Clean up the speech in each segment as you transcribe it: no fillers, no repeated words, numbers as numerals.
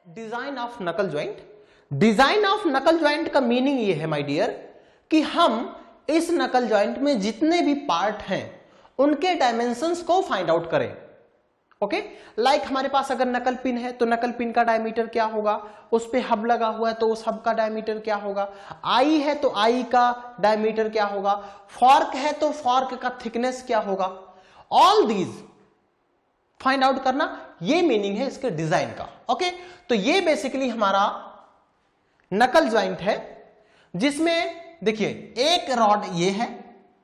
Design of नकल joint. Design of नकल joint का मीनिंग ये है माय डियर कि हम इस नकल ज्वाइंट में जितने भी पार्ट हैं उनके डायमेंशंस को फाइंड आउट करें। ओके, लाइक हमारे पास अगर नकल पिन है तो नकल पिन का डायमीटर क्या होगा, उस पे हब लगा हुआ है तो उस हब का डायमीटर क्या होगा, आई है तो आई का डायमीटर क्या होगा, फॉर्क है तो फॉर्क का थिकनेस क्या होगा, ऑल दीज फाइंड आउट करना, ये मीनिंग है इसके डिजाइन का। ओके, तो ये बेसिकली हमारा नकल ज्वाइंट है जिसमें देखिए एक रॉड ये है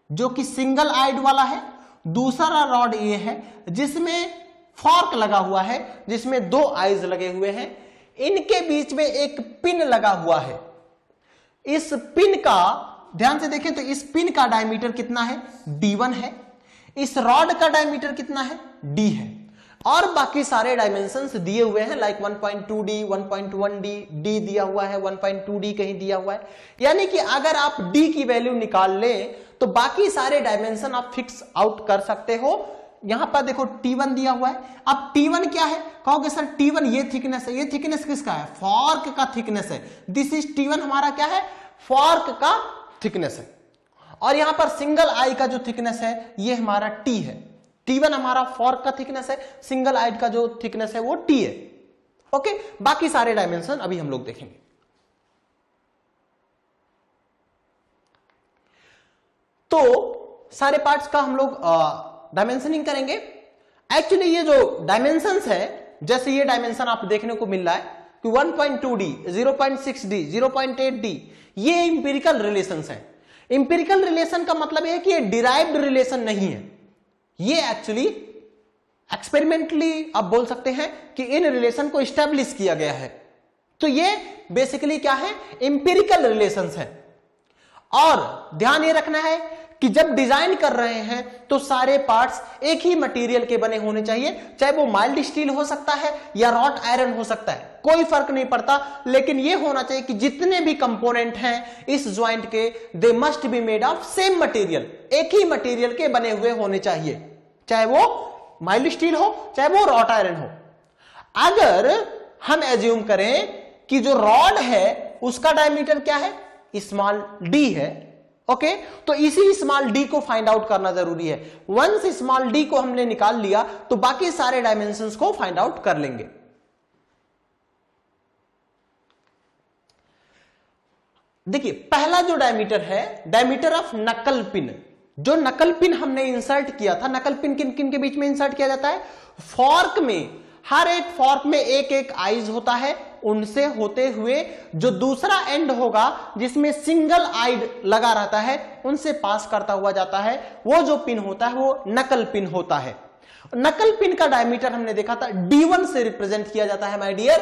जो कि सिंगल आइड वाला है, दूसरा रॉड ये है जिसमें फॉर्क लगा हुआ है जिसमें दो आइज लगे हुए हैं, इनके बीच में एक पिन लगा हुआ है। इस पिन का ध्यान से देखें तो इस पिन का डायमीटर कितना है, D1 है, इस रॉड का डायमीटर कितना है, D है, और बाकी सारे डायमेंशंस दिए हुए हैं लाइक 1.2D, 1.1D, D दिया हुआ है, 1.2D कहीं दिया हुआ है। यानी कि अगर आप D की वैल्यू निकाल लें तो बाकी सारे डायमेंशन आप फिक्स आउट कर सकते हो। यहां पर देखो T1 दिया हुआ है, अब T1 क्या है, कहोगे सर T1 ये थिकनेस है, ये थिकनेस किसका है, फॉर्क का थिकनेस है, दिस इज T1 हमारा क्या है, फॉर्क का थिकनेस है। और यहां पर सिंगल आई का जो थिकनेस है ये हमारा T है, T1 हमारा फॉर्क का थिकनेस है, सिंगल आइड का जो थिकनेस है वो T है। ओके, बाकी सारे डायमेंशन अभी हम लोग देखेंगे। तो सारे पार्ट्स का हम लोग डायमेंशनिंग करेंगे। एक्चुअली ये जो डायमेंशंस है, जैसे ये डायमेंशन आप देखने को मिल रहा है कि 1.2D, 0.6D, 0.8D, ये इंपिरिकल रिलेशंस हैं। इंपिरिकल रिलेशन का मतलब है कि ये डिराइव्ड रिलेशन नहीं है, ये एक्चुअली एक्सपेरिमेंटली आप बोल सकते हैं कि इन रिलेशन को एस्टैब्लिश किया गया है। तो ये बेसिकली क्या है, इंपिरिकल रिलेशंस है। और ध्यान ये रखना है कि जब डिजाइन कर रहे हैं तो सारे पार्ट्स एक ही मटेरियल के बने होने चाहिए, चाहे वो माइल्ड स्टील हो सकता है या रॉट आयरन हो सकता है, कोई फर्क नहीं पड़ता, लेकिन ये होना चाहिए कि जितने भी कंपोनेंट हैं इस ज्वाइंट के, they must be made of same material, एक ही मटेरियल के बने हुए होने चाहिए, चाहे वो माइल्ड स्टील हो चाहे वो रॉट आयरन हो। अगर हम एज्यूम करें कि जो रॉड है उसका डायमीटर क्या है, स्मॉल d है, ओके, तो इसी स्मॉल d को फाइंड आउट करना जरूरी है। वंस स्मॉल d को हमने निकाल लिया तो बाकी सारे डायमेंशंस को फाइंड आउट कर लेंगे। देखिए पहला जो डायमीटर है, डायमीटर ऑफ नकल पिन। जो नकल पिन हमने इंसर्ट किया था, नकल पिन किन किन के बीच में इंसर्ट किया जाता है, फॉर्क में, हर एक फॉर्क में एक एक आइज होता है, उनसे होते हुए जो दूसरा एंड होगा जिसमें सिंगल आइड लगा रहता है उनसे पास करता हुआ जाता है, वो जो पिन होता है वो नकल पिन होता है। नकल पिन का डायमीटर हमने देखा था D1 से रिप्रेजेंट किया जाता है माय डियर।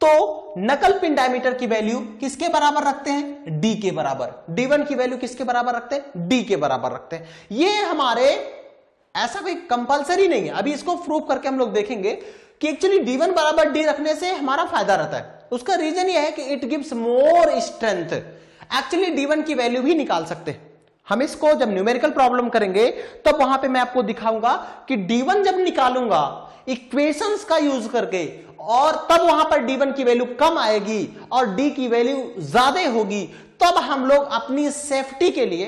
तो नकल पिन डायमीटर की वैल्यू किसके बराबर रखते हैं, D के बराबर। D1 की वैल्यू किसके बराबर रखते हैं, D के बराबर रखते हैं। ये हमारे ऐसा कोई कंपलसरी नहीं है, अभी इसको प्रूव करके हम लोग देखेंगे कि एक्चुअली D1 बराबर D रखने से हमारा फायदा रहता है। उसका रीजन यह है कि it gives more strength. Actually D1 की वैल्यू भी निकाल सकते हैं हम, इसको जब न्यूमेरिकल प्रॉब्लम करेंगे तब तो वहां पे मैं आपको दिखाऊंगा कि D1 जब निकालूंगा इक्वेशंस का यूज करके, और तब वहां पर D1 की वैल्यू कम आएगी और D की वैल्यू ज्यादा होगी, तब हम लोग अपनी सेफ्टी के लिए,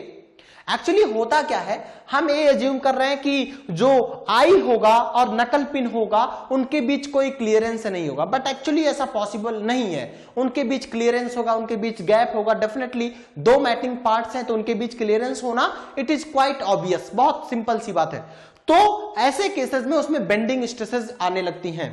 एक्चुअली होता क्या है, हम ये एज्यूम कर रहे हैं कि जो आई होगा और नकल पिन होगा उनके बीच कोई क्लियरेंस नहीं होगा, बट एक्चुअली ऐसा पॉसिबल नहीं है। उनके बीच क्लियरेंस होगा, उनके बीच गैप होगा, डेफिनेटली दो मैटिंग पार्ट्स हैं तो उनके बीच क्लियरेंस होना इट इज क्वाइट ऑब्वियस, बहुत सिंपल सी बात है। तो ऐसे केसेस में उसमें बेंडिंग स्ट्रेसेस आने लगती हैं।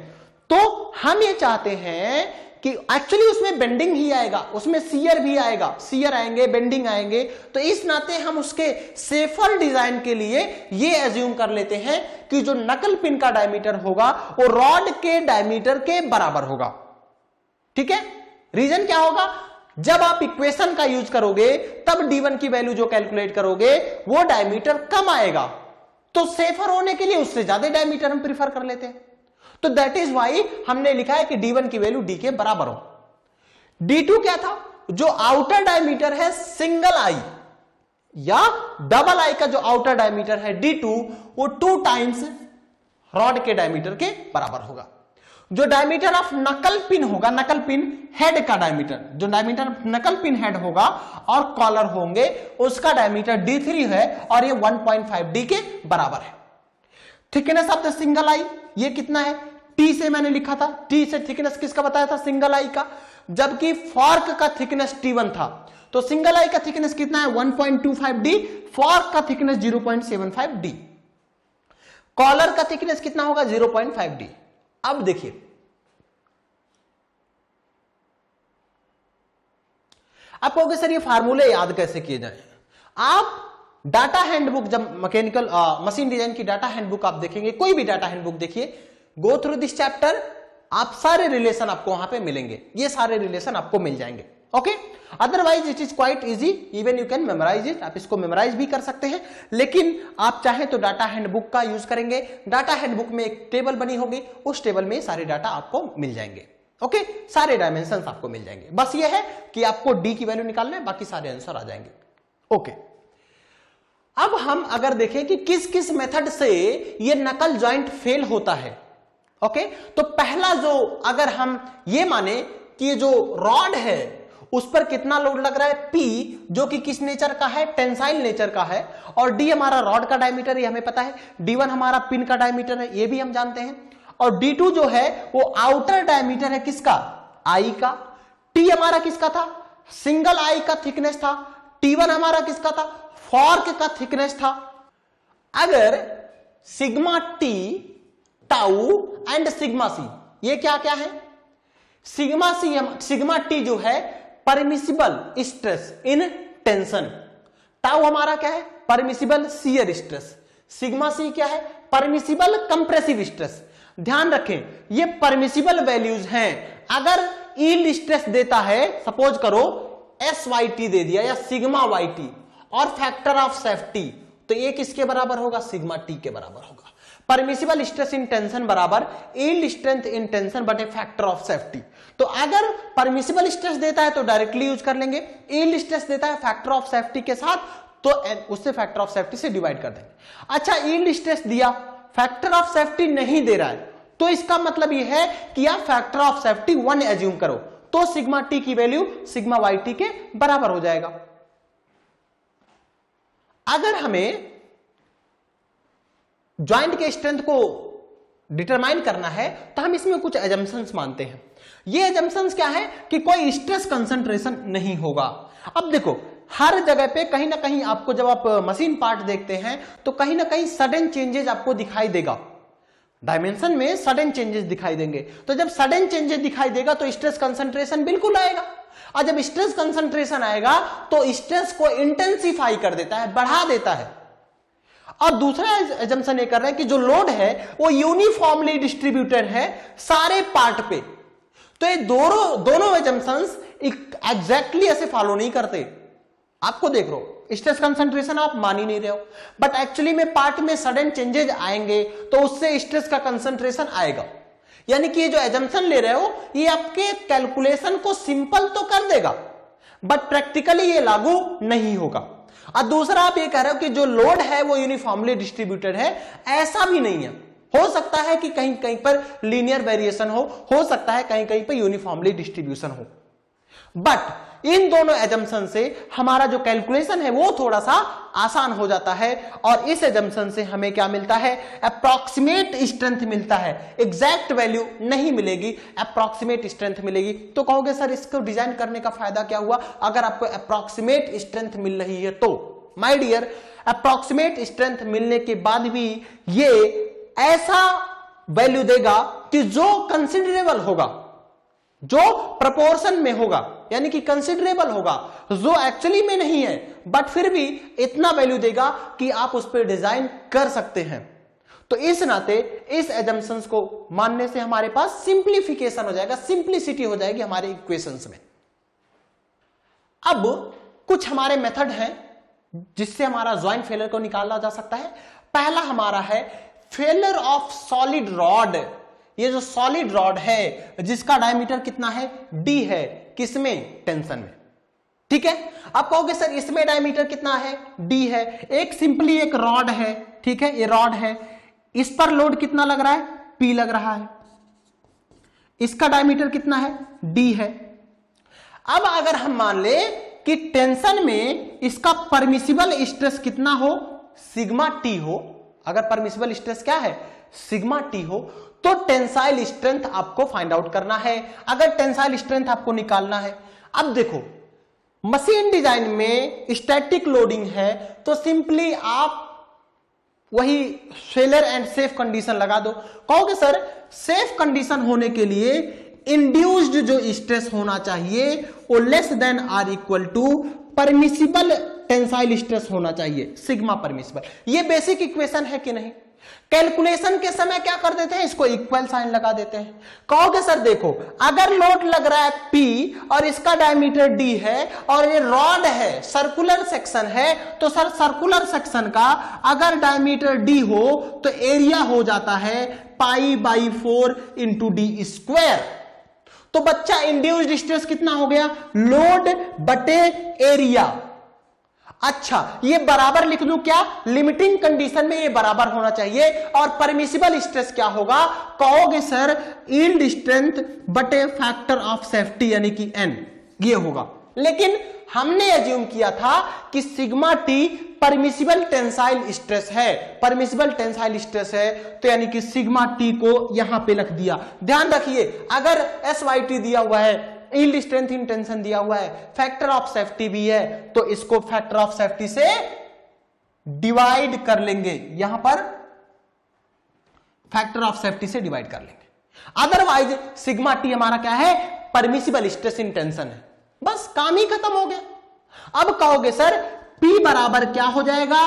तो हम ये चाहते हैं कि एक्चुअली उसमें बेंडिंग ही आएगा, उसमें शियर भी आएगा, शियर आएंगे, बेंडिंग आएंगे, तो इस नाते हम उसके सेफर डिजाइन के लिए ये एज्यूम कर लेते हैं कि जो नकल पिन का डायमीटर होगा वो रॉड के डायमीटर के बराबर होगा। ठीक है, रीजन क्या होगा, जब आप इक्वेशन का यूज करोगे तब D1 की वैल्यू जो कैलकुलेट करोगे वो डायमीटर कम आएगा, तो सेफर होने के लिए उससे ज्यादा डायमीटर हम प्रीफर कर लेते हैं। तो दैट इज वाई हमने लिखा है कि D1 की वैल्यू D के बराबर हो। D2 क्या था, जो आउटर डायमीटर है सिंगल आई या डबल आई का जो आउटर डायमीटर है D2 वो 2 टाइम्स रॉड के डायमीटर के बराबर होगा। जो डायमीटर ऑफ नकल पिन होगा, नकल पिन हेड का डायमीटर, जो डायमीटर नकल पिन हेड होगा और कॉलर होंगे, उसका डायमीटर D3 है और ये 1.5D के बराबर है। Thickness of the single I ये कितना है, T से मैंने लिखा था, T से थिकनेस किसका बताया था, सिंगल आई का, जबकि फॉर्क का थिकनेस T1 था। तो सिंगल आई का थिकनेस कितना है 1.25D, फॉर्क का थिकनेस 0.75D, कॉलर का थिकनेस कितना होगा 0.5D। अब देखिए आप कहोगे सर ये फार्मूले याद कैसे किए जाए। आप डाटा हैंडबुक, जब मैकेनिकल मशीन डिजाइन की डाटा हैंडबुक आप देखेंगे, कोई भी डाटा हैंडबुक देखिए, गो थ्रू दिस चैप्टर, आप सारे रिलेशन आपको वहां पे मिलेंगे, ये सारे रिलेशन आपको मिल जाएंगे। Okay, otherwise it is quite easy, even you can memorise it, आप इसको मेमोराइज भी कर सकते हैं, लेकिन आप चाहें तो डाटा हैंडबुक का यूज करेंगे। डाटा हैंडबुक में एक टेबल बनी होगी, उस टेबल में सारे डाटा आपको मिल जाएंगे। ओके, सारे डायमेंशंस आपको मिल जाएंगे, बस ये है कि आपको डी की वैल्यू निकालना है, बाकी सारे आंसर आ जाएंगे। ओके, अब हम अगर देखें कि किस किस मेथड से ये नकल जॉइंट फेल होता है। ओके, तो पहला जो, अगर हम ये माने कि ये जो रॉड है उस पर कितना लोड लग रहा है P, जो कि किस नेचर का है, टेंसाइल नेचर का है, और D हमारा रॉड का डायमीटर, ये हमें पता है, D1 हमारा पिन का डायमीटर है, ये भी हम जानते हैं, और D2 जो है वो आउटर डायमीटर है किसका, I का, T हमारा किसका था, सिंगल I का थिकनेस था, T1 हमारा किसका था, फॉर्क का थिकनेस था। अगर sigma T, tau and sigma C, ये क्या क्या है, सिग्मा T जो है permissible stress in tension, tau हमारा क्या है, permissible shear stress, sigma C क्या है, परमिसिबल कंप्रेसिव स्ट्रेस। ध्यान रखें ये परमिसिबल वैल्यूज हैं। अगर यील्ड स्ट्रेस देता है, सपोज करो SYT दे दिया या सिग्मा YT और फैक्टर ऑफ सेफ्टी, तो ये किसके बराबर होगा, सिग्मा T के बराबर होगा। परमिसिबल स्ट्रेस इन टेंशन बराबर यील्ड स्ट्रेंथ इन टेंशन बटे फैक्टर ऑफ सेफ्टी। तो अगर परमिसिबल स्ट्रेस देता है तो डायरेक्टली यूज कर लेंगे, यील्ड स्ट्रेस देता है फैक्टर ऑफ सेफ्टी के साथ, तो उससे फैक्टर ऑफ सेफ्टी से डिवाइड कर देंगे। अच्छा, यील्ड स्ट्रेस दिया, फैक्टर ऑफ सेफ्टी नहीं दे रहा है, तो इसका मतलब यह है कि आप फैक्टर ऑफ सेफ्टी 1 एज्यूम करो, तो सिग्मा T की वैल्यू सिग्मा YT के बराबर हो जाएगा। अगर हमें ज्वाइंट के स्ट्रेंथ को डिटरमाइन करना है तो हम इसमें कुछ एजम्पशंस मानते हैं। ये एजम्पशंस क्या है कि कोई स्ट्रेस कंसंट्रेशन नहीं होगा। अब देखो हर जगह पे कहीं ना कहीं आपको, जब आप मशीन पार्ट देखते हैं तो कहीं ना कहीं सडन चेंजेस आपको दिखाई देगा, डायमेंशन में सडन चेंजेस दिखाई देंगे। तो जब सडन चेंजेस दिखाई देगा तो स्ट्रेस कंसंट्रेशन बिल्कुल आएगा, और जब स्ट्रेस कंसंट्रेशन आएगा तो स्ट्रेस को इंटेंसिफाई कर देता है, बढ़ा देता है। और दूसरा एजम्पशन ये कर रहे हैं कि जो लोड है वो यूनिफॉर्मली डिस्ट्रीब्यूटेड है सारे पार्ट पे। तो ये दोनों एजम्पशंस एग्जैक्टली ऐसे फॉलो नहीं करते। आपको देख लो स्ट्रेस कंसंट्रेशन आप मान ही नहीं रहे हो, बट एक्चुअली में पार्ट में सडन चेंजेस आएंगे तो उससे स्ट्रेस का कंसंट्रेशन आएगा। यानी कि ये जो एजम्पशन ले रहे हो ये आपके कैलकुलेशन को सिंपल तो कर देगा, बट प्रैक्टिकली ये लागू नहीं होगा। और दूसरा आप ये कह रहे हो कि जो लोड है वो यूनिफॉर्मली डिस्ट्रीब्यूटेड है, ऐसा भी नहीं है। हो सकता है कि कहीं कहीं पर लीनियर वेरिएशन हो सकता है कहीं कहीं पर यूनिफॉर्मली डिस्ट्रीब्यूशन हो, बट इन दोनों एजम्पशन से हमारा जो कैलकुलेशन है वो थोड़ा सा आसान हो जाता है। और इस एजम्पशन से हमें क्या मिलता है, अप्रॉक्सीमेट स्ट्रेंथ मिलता है, एग्जैक्ट वैल्यू नहीं मिलेगी, अप्रॉक्सीमेट स्ट्रेंथ मिलेगी। तो कहोगे सर इसको डिजाइन करने का फायदा क्या हुआ अगर आपको अप्रॉक्सीमेट स्ट्रेंथ मिल रही है तो। माय डियर, अप्रॉक्सीमेट स्ट्रेंथ मिलने के बाद भी ये ऐसा वैल्यू देगा कि जो कंसिडरेबल होगा, जो प्रपोर्शन में होगा, यानी कि कंसिडरेबल होगा, जो एक्चुअली में नहीं है बट फिर भी इतना वैल्यू देगा कि आप उस पर डिजाइन कर सकते हैं। तो इस नाते इस एजम्पशंस को मानने से हमारे पास सिंप्लीफिकेशन हो जाएगा, सिंप्लिसिटी हो जाएगी हमारे इक्वेशंस में। अब कुछ हमारे मेथड हैं जिससे हमारा ज्वाइंट फेलियर को निकाला जा सकता है। पहला हमारा है फेलियर ऑफ सॉलिड रॉड। ये जो सॉलिड रॉड है जिसका डायमीटर कितना है, D है, किसमें, टेंशन में। ठीक है, आप कहोगे सर इसमें डायमीटर कितना है, D है। एक सिंपली एक रॉड है, ठीक है, ये रॉड है, इस पर लोड कितना लग रहा है, P लग रहा है। इसका डायमीटर कितना है, d है। अब अगर हम मान ले कि टेंशन में इसका परमिसिबल स्ट्रेस कितना हो, सिग्मा टी हो, अगर परमिसिबल स्ट्रेस क्या है, सिग्मा टी हो, तो टेंसाइल स्ट्रेंथ आपको फाइंड आउट करना है। अगर टेंसाइल स्ट्रेंथ आपको निकालना है, अब देखो मशीन डिजाइन में स्टैटिक लोडिंग है तो सिंपली आप वही फेलियर एंड सेफ कंडीशन लगा दो। कहोगे सर सेफ कंडीशन होने के लिए इंड्यूस्ड जो स्ट्रेस होना चाहिए वो less than or equal to permissible tensile stress होना चाहिए, सिग्मा परमिसिबल। ये बेसिक इक्वेशन है कि नहीं? कैलकुलेशन के समय क्या कर देते हैं, इसको इक्वल साइन लगा देते हैं। कहोगे सर देखो अगर लोड लग रहा है P और इसका डायमीटर D है और ये रॉड है, सर्कुलर सेक्शन है, तो सर सर्कुलर सेक्शन का अगर डायमीटर D हो तो एरिया हो जाता है π/4 इंटू D स्क्वायर। तो बच्चा इंड्यूस्ड स्ट्रेस कितना हो गया, लोड बटे एरिया। अच्छा ये बराबर लिख दूं क्या, लिमिटिंग कंडीशन में ये बराबर होना चाहिए। और परमिसिबल स्ट्रेस क्या होगा, कहोगे सर यील्ड स्ट्रेंथ बटे फैक्टर ऑफ सेफ्टी यानी कि N, ये होगा। लेकिन हमने एज्यूम किया था कि sigma T permissible tensile stress है, परमिसिबल टेंसाइल स्ट्रेस है, तो यानी कि सिग्मा टी को यहां पे लिख दिया। ध्यान रखिए अगर SYT दिया हुआ है, यील्ड स्ट्रेंथ इन टेंशन दिया हुआ है, फैक्टर ऑफ सेफ्टी भी है, तो इसको फैक्टर ऑफ सेफ्टी से डिवाइड कर लेंगे, यहां पर फैक्टर ऑफ सेफ्टी से डिवाइड कर लेंगे। अदरवाइज सिग्मा टी हमारा क्या है, परमिसिबल स्ट्रेस इन टेंशन है, बस काम ही खत्म हो गया। अब कहोगे सर P बराबर क्या हो जाएगा,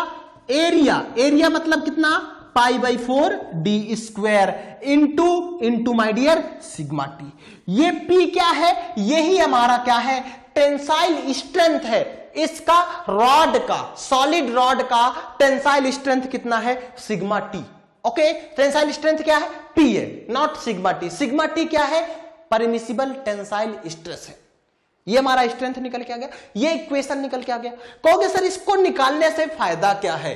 एरिया, एरिया मतलब कितना, π/4 D square into my dear sigma T. ये P क्या है, यही हमारा क्या है, टेंसाइल स्ट्रेंथ है। इसका रॉड का, सॉलिड रॉड का टेंसाइल स्ट्रेंथ कितना है, sigma T. Okay tensile strength क्या है, P है, not sigma T. Sigma T क्या है, परमिसिबल टेंसाइल स्ट्रेस है। ये हमारा स्ट्रेंथ निकल के आ गया, ये इक्वेशन निकल के आ गया। कहोगे सर इसको निकालने से फायदा क्या है,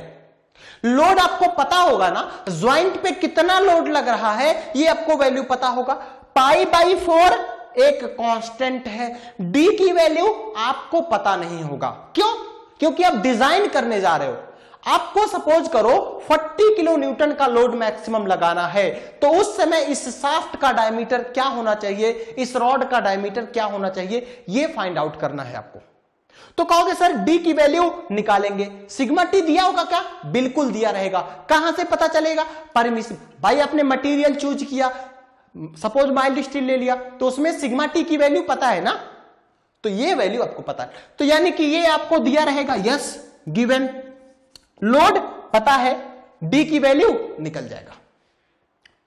लोड आपको पता होगा ना, ज्वाइंट पे कितना लोड लग रहा है ये आपको वैल्यू पता होगा। π/4 एक कांस्टेंट है, D की वैल्यू आपको पता नहीं होगा। क्यों, क्योंकि आप डिजाइन करने जा रहे हो। आपको सपोज करो 40 किलो न्यूटन का लोड मैक्सिमम लगाना है, तो उस समय इस शाफ्ट का डायमीटर क्या होना चाहिए, इस रॉड का डायमीटर क्या होना चाहिए, ये फाइंड आउट करना है आपको। तो कहोगे सर D की वैल्यू निकालेंगे, सिग्मा टी दिया होगा क्या, बिल्कुल दिया रहेगा। कहां से पता चलेगा, परमिसिबल, भाई आपने मटेरियल चूज किया, सपोज माइल्ड स्टील ले लिया, तो उसमें सिग्मा टी की वैल्यू पता है ना, तो ये वैल्यू आपको पता है, तो यानी कि ये आपको दिया रहेगा, यस गिवन। लोड पता है, D की वैल्यू निकल जाएगा।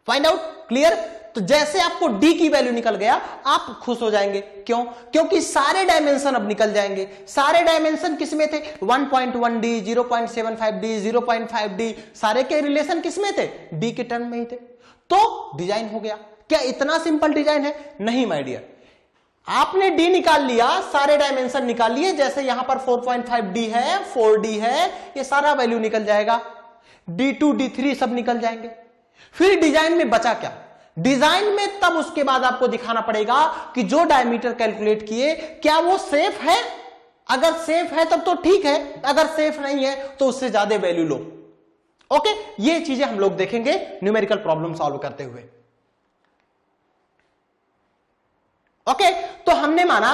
Find out, clear. तो जैसे आपको D की वैल्यू निकल गया आप खुश हो जाएंगे। क्यों, क्योंकि सारे डायमेंशन अब निकल जाएंगे। सारे डायमेंशन किसमें थे, 1.1D, 0.75D, 0.5D, सारे के रिलेशन किसमें थे, D के टर्म में ही थे। तो डिजाइन हो गया। क्या इतना सिंपल डिजाइन है, नहीं माय डियर। आपने D निकाल लिया, सारे डायमेंशन निकाल लिए, जैसे यहां पर 4.5D है, 4D है, ये सारा वैल्यू निकल जाएगा, D2 D3 सब निकल जाएंगे। फिर डिजाइन में बचा क्या, डिजाइन में तब उसके बाद आपको दिखाना पड़ेगा कि जो डायमीटर कैलकुलेट किए क्या वो सेफ है। अगर सेफ है तब तो ठीक है, अगर सेफ नहीं है तो उससे ज्यादा वैल्यू लो। ओके, ये चीजें हम लोग देखेंगे न्यूमेरिकल प्रॉब्लम सॉल्व करते हुए। ओके, तो हमने माना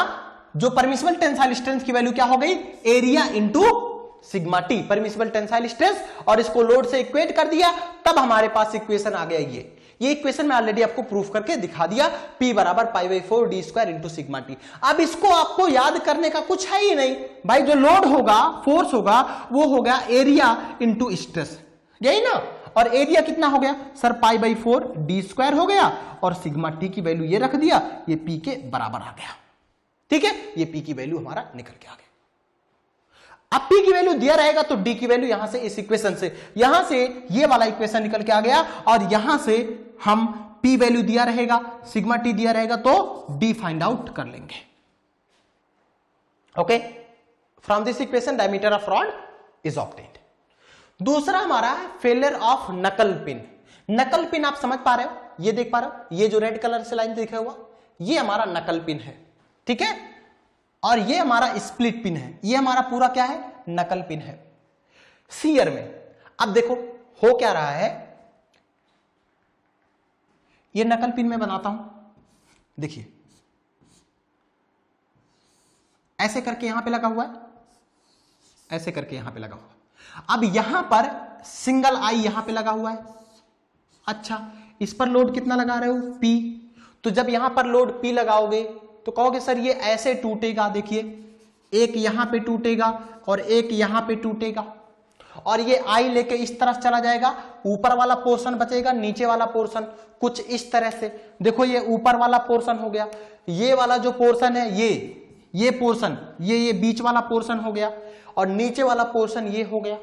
जो परमिसिबल टेंसाइल स्ट्रेंथ की वैल्यू क्या हो गई, area into sigma T, permissible tensile stress, और इसको लोड से इक्वेट कर दिया, तब हमारे पास इक्वेशन आ गया। ये इक्वेशन में ऑलरेडी आपको प्रूफ करके दिखा दिया, P बराबर π/4 D square into sigma T. अब इसको आपको याद करने का कुछ है ही नहीं भाई, जो लोड होगा, फोर्स होगा, वो हो गया एरिया इंटू स्ट्रेस, यही ना। और एरिया कितना हो गया सर, π/4 D स्क्वायर हो गया, और सिग्मा टी की वैल्यू ये रख दिया, ये P के बराबर आ गया। ठीक है, ये P की वैल्यू हमारा निकल के आ गया। अब P की वैल्यू दिया रहेगा तो D की वैल्यू यहां से, इस इक्वेशन से, यहां से ये वाला इक्वेशन निकल के आ गया, और यहां से हम P वैल्यू दिया रहेगा, सिग्मा टी दिया रहेगा, तो D फाइंड आउट कर लेंगे। Okay, from this equation diameter of rod is obtained. दूसरा हमारा है फेलियर ऑफ नकल पिन। नकल पिन आप समझ पा रहे हो, ये देख पा रहे हो, ये जो रेड कलर से लाइन दिखा हुआ ये हमारा नकल पिन है, ठीक है, और ये हमारा स्प्लिट पिन है, ये हमारा पूरा क्या है, नकल पिन है। सीयर में अब देखो हो क्या रहा है, ये नकल पिन में बनाता हूं, देखिए ऐसे करके यहां पे लगा हुआ है, ऐसे करके यहां पे लगा हुआ है। अब यहां पर सिंगल आई यहां पे लगा हुआ है। अच्छा, इस पर लोड कितना लगा रहे हो, P। तो जब यहां पर लोड P लगाओगे तो कहोगे सर ये ऐसे टूटेगा, देखिए एक यहां पे टूटेगा और एक यहां पे टूटेगा, और ये आई लेके इस तरफ चला जाएगा, ऊपर वाला पोर्शन बचेगा, नीचे वाला पोर्शन कुछ इस तरह से। देखो ये ऊपर वाला पोर्शन हो गया, ये वाला जो पोर्शन है ये पोर्शन, ये बीच वाला पोर्शन हो गया, और नीचे वाला पोर्शन ये हो गया।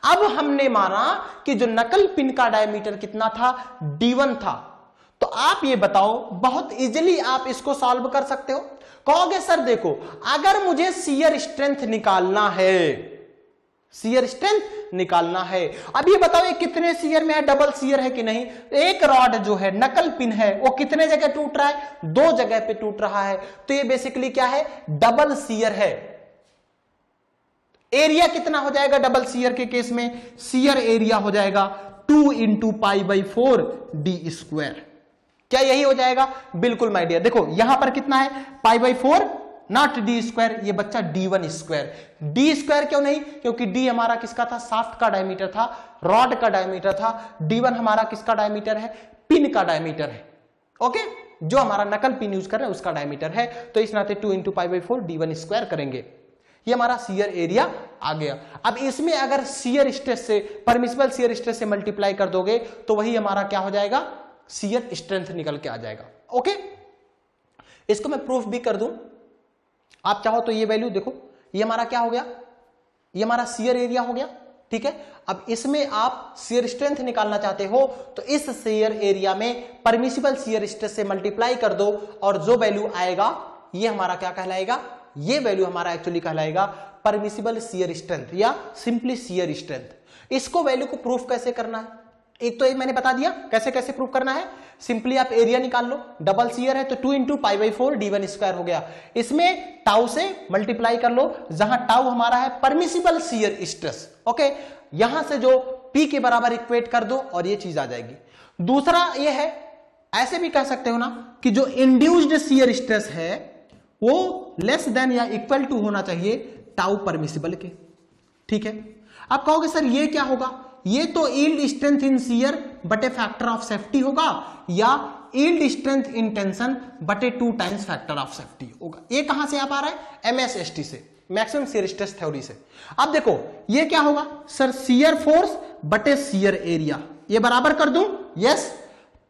अब हमने माना कि जो नकल पिन का डायमीटर कितना था, D1 था। तो आप ये बताओ, बहुत इजीली आप इसको सॉल्व कर सकते हो। कहोगे सर देखो अगर मुझे शियर स्ट्रेंथ निकालना है, शियर स्ट्रेंथ निकालना है, अब ये बताओ ये कितने शियर में है, डबल शियर है कि नहीं। एक रॉड जो है नकल पिन है वो कितने जगह टूट रहा है, 2 जगह पे टूट रहा है, तो ये बेसिकली क्या है, डबल शियर है। एरिया कितना हो जाएगा डबल शियर के केस में, शियर एरिया हो जाएगा 2 × π/4d²। क्या यही हो जाएगा, बिल्कुल माय डियर। देखो यहां पर कितना है, π/4 नॉट d², ये बच्चा d1²। d² क्यों नहीं, क्योंकि d हमारा किसका था, शाफ्ट का डायमीटर था, रॉड का डायमीटर था। d1 हमारा किसका डायमीटर है, पिन का डायमीटर है। ओके, जो हमारा नकल पिन यूज कर रहे हैं उसका डायमीटर है, तो इस नाते 2 × π/4 d1² करेंगे। ये हमारा शियर एरिया आ गया। अब इसमें अगर शियर स्ट्रेस से, परमिसिबल शियर स्ट्रेस से मल्टीप्लाई कर दोगे तो वही हमारा क्या हो जाएगा, शियर स्ट्रेंथ निकल के आ जाएगा। ओके, इसको मैं प्रूफ भी कर दूं, आप चाहो तो ये वैल्यू देखो, ये हमारा क्या हो गया, ये हमारा शियर एरिया हो गया, ठीक है। अब इसमें आप शियर स्ट्रेंथ निकालना चाहते हो तो इस शियर एरिया में परमिसिबल शियर स्ट्रेस से मल्टीप्लाई कर दो, और जो वैल्यू आएगा ये हमारा क्या कहलाएगा, ये वैल्यू हमारा एक्चुअली कहलाएगा परमिसिबल शियर स्ट्रेंथ या सिंपली शियर स्ट्रेंथ। इसको वैल्यू को प्रूफ कैसे करना है, एक तो ये मैंने बता दिया कैसे कैसे प्रूफ करना है। सिंपली आप एरिया निकाल लो, डबल शियर है तो 2 × π/4 d1² हो गया। इसमें टाउ से मल्टीप्लाई कर लो, जहां टाउ हमारा है परमिसिबल शियर स्ट्रेस। ओके, यहां से जो P के बराबर इक्वेट कर दो और ये चीज आ जाएगी। दूसरा ये है, ऐसे भी कह सकते हो ना कि जो इंड्यूस्ड शियर स्ट्रेस है वो लेस देन या इक्वल टू होना चाहिए टाउ परमिसिबल के, ठीक है। आप कहोगे सर ये क्या होगा, ये तो यील्ड स्ट्रेंथ इन शियर बटे फैक्टर ऑफ सेफ्टी होगा, या यील्ड स्ट्रेंथ इन टेंशन बटे 2 टाइम्स फैक्टर ऑफ सेफ्टी होगा। ये कहां से आप आ रहा है, MSST से, मैक्सिमम शियर स्ट्रेस थ्योरी से। अब देखो ये क्या होगा सर, शियर फोर्स बटे शियर एरिया, ये बराबर कर दूं, यस।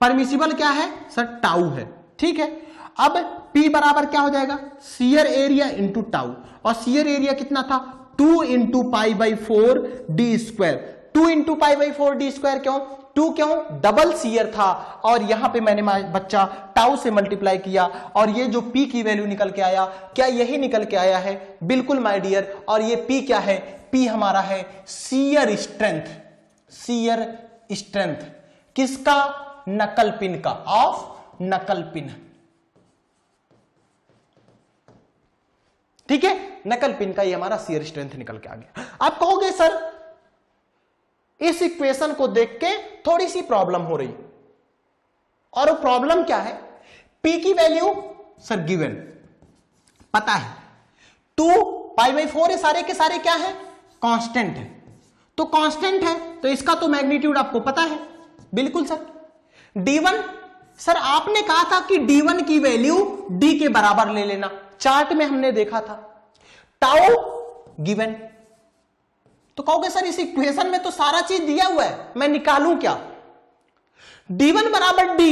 परमिसिबल क्या है सर, टाउ है, ठीक है। अब P बराबर क्या हो जाएगा, शियर एरिया इंटू टाउ, और शियर एरिया कितना था, 2 × π/4 d²। 2 × π/4 d² क्यों, 2 क्यों, डबल शियर था, और यहां पे मैंने बच्चा टाउ से मल्टीप्लाई किया, और ये जो P की वैल्यू निकल के आया, क्या यही निकल के आया है, बिल्कुल माय डियर। और ये P क्या है, P हमारा है शियर स्ट्रेंथ, शियर स्ट्रेंथ किसका, नकल पिन का, ऑफ नकल पिन, ठीक है। नकल पिन का ये हमारा शियर स्ट्रेंथ निकल के आ गया। आप कहोगे सर इस इक्वेशन को देख के थोड़ी सी प्रॉब्लम हो रही, और वो प्रॉब्लम क्या है, P की वैल्यू सर गिवन पता है, 2 π/4 है, सारे के सारे क्या है, कांस्टेंट है, तो कांस्टेंट है तो इसका तो मैग्नीट्यूड आपको पता है, बिल्कुल सर। D1 सर आपने कहा था कि D1 की वैल्यू D के बराबर ले लेना, चार्ट में हमने देखा था, टाउ गिवन। तो कहोगे सर इस इक्वेशन में तो सारा चीज दिया हुआ है, मैं निकालूं क्या, D1 बराबर D